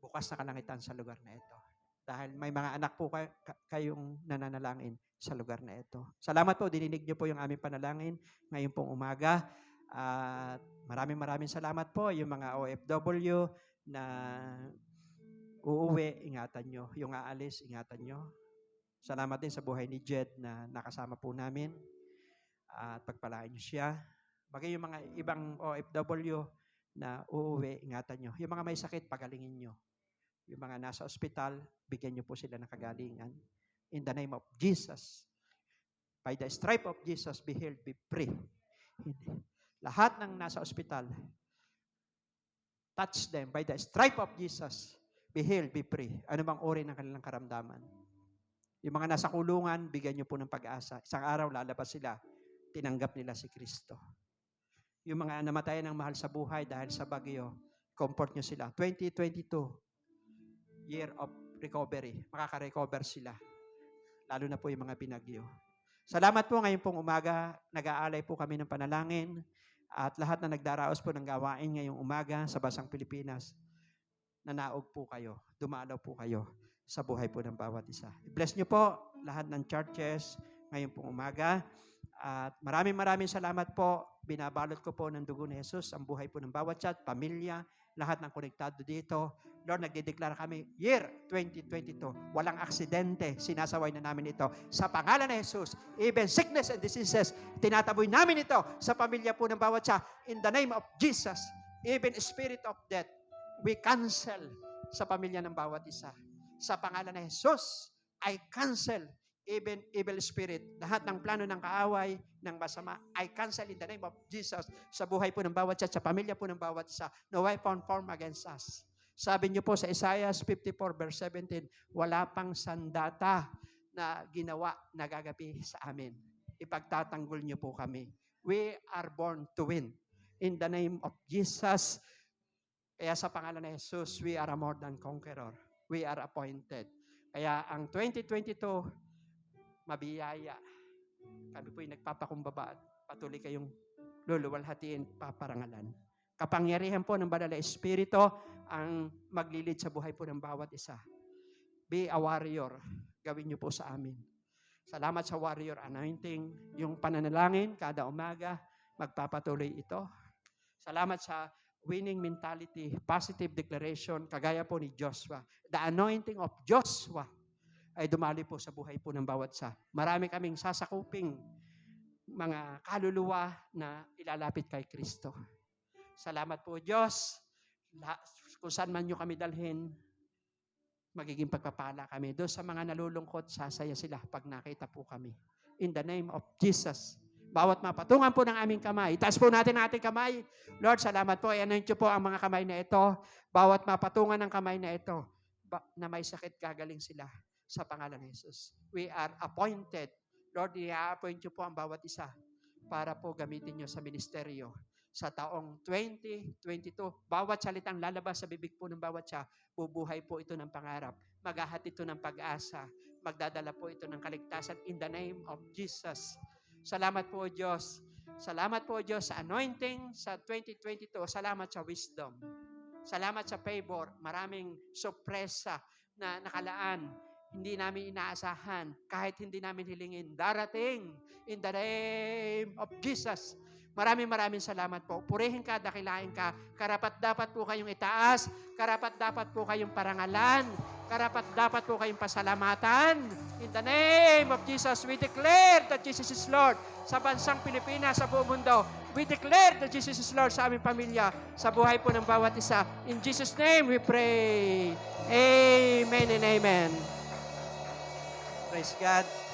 bukas na kalangitan sa lugar na ito. Dahil may mga anak po kayong nananalangin sa lugar na ito. Salamat po, dininig niyo po yung aming panalangin ngayon pong umaga. At maraming salamat po yung mga OFW na uuwi, ingatan nyo. Yung aalis, ingatan nyo. Salamat din sa buhay ni Jed na nakasama po namin. At pagpalain nyo siya. Bagay yung mga ibang OFW na uuwi, ingatan nyo. Yung mga may sakit, pagalingin nyo. Yung mga nasa ospital, bigyan nyo po sila ng kagalingan. In the name of Jesus. By the stripe of Jesus, be healed, be free. Lahat ng nasa ospital, touch them. By the stripe of Jesus, be healed, be free. Ano bang uri ng kanilang karamdaman? Yung mga nasa kulungan, bigyan nyo po ng pag-asa. Isang araw, lalabas sila. Tinanggap nila si Kristo. Yung mga namatayan ng mahal sa buhay dahil sa bagyo, comfort nyo sila. 2022, year of recovery. Makaka-recover sila. Lalo na po yung mga binagyo. Salamat po ngayon pong umaga. Nag-aalay po kami ng panalangin at lahat na nagdaraos po ng gawain ngayong umaga sa bansang Pilipinas. Nanaog po kayo. Dumalaw po kayo sa buhay po ng bawat isa. I-bless nyo po lahat ng churches ngayon pong umaga. At maraming salamat po. Binabalot ko po ng dugo ni Jesus ang buhay po ng bawat chat, pamilya, lahat ng konektado dito. Lord, nagdideklara kami, year 2022, walang aksidente, sinasaway na namin ito. Sa pangalan ni Jesus, even sickness and diseases, tinataboy namin ito sa pamilya po ng bawat chat. In the name of Jesus, even spirit of death, we cancel sa pamilya ng bawat isa. Sa pangalan ni Jesus, I cancel even evil spirit, lahat ng plano ng kaaway, ng masama, I cancel in the name of Jesus sa buhay po ng bawat isa, sa pamilya po ng bawat isa. No weapon formed against us. Sabi niyo po sa Isaiah 54 verse 17, wala pang sandata na ginawa na gagapi sa amin. Ipagtatanggol niyo po kami. We are born to win. In the name of Jesus, kaya sa pangalan ni Jesus, we are a more than conqueror. We are appointed. Kaya ang 2022, mabiyaya. Kami po yung nagpapakumbaba at patuloy kayong luluwalhatiin, paparangalan. Kapangyarihan po ng Banal na Espiritu ang maglilid sa buhay po ng bawat isa. Be a warrior. Gawin niyo po sa amin. Salamat sa warrior anointing. Yung pananalangin kada umaga, magpapatuloy ito. Salamat sa winning mentality, positive declaration, kagaya po ni Joshua. The anointing of Joshua ay dumali po sa buhay po ng bawat isa. Marami kaming sasakuping mga kaluluwa na ilalapit kay Kristo. Salamat po Diyos. Kung saan man nyo kami dalhin, magiging pagpapala kami. Doon sa mga nalulungkot, sasaya sila pag nakita po kami. In the name of Jesus. Bawat mapatungan po ng aming kamay. Itaas po natin ang ating kamay. Lord, salamat po. I-anoint nyo po ang mga kamay na ito. Bawat mapatungan ng kamay na ito, na may sakit, gagaling sila sa pangalan ni Jesus. We are appointed. Lord, i-appoint nyo po ang bawat isa para po gamitin nyo sa ministeryo. Sa taong 2022, bawat salitang lalabas sa bibig po ng bawat siya, bubuhay po ito ng pangarap. Maghahatid ito ng pag-asa. Magdadala po ito ng kaligtasan in the name of Jesus. Salamat po Diyos. Salamat po Diyos sa anointing sa 2022. Salamat sa wisdom. Salamat sa favor. Maraming sorpresa na nakalaan. Hindi namin inaasahan, kahit hindi namin hilingin, darating in the name of Jesus. Maraming salamat po. Purihin ka, dakilain ka. Karapat-dapat po kayong itaas. Karapat-dapat po kayong parangalan. Karapat-dapat po kayong pasalamatan. In the name of Jesus, we declare that Jesus is Lord sa bansang Pilipinas, sa buong mundo. We declare that Jesus is Lord sa aming pamilya, sa buhay po ng bawat isa. In Jesus' name we pray. Amen and amen. Praise God.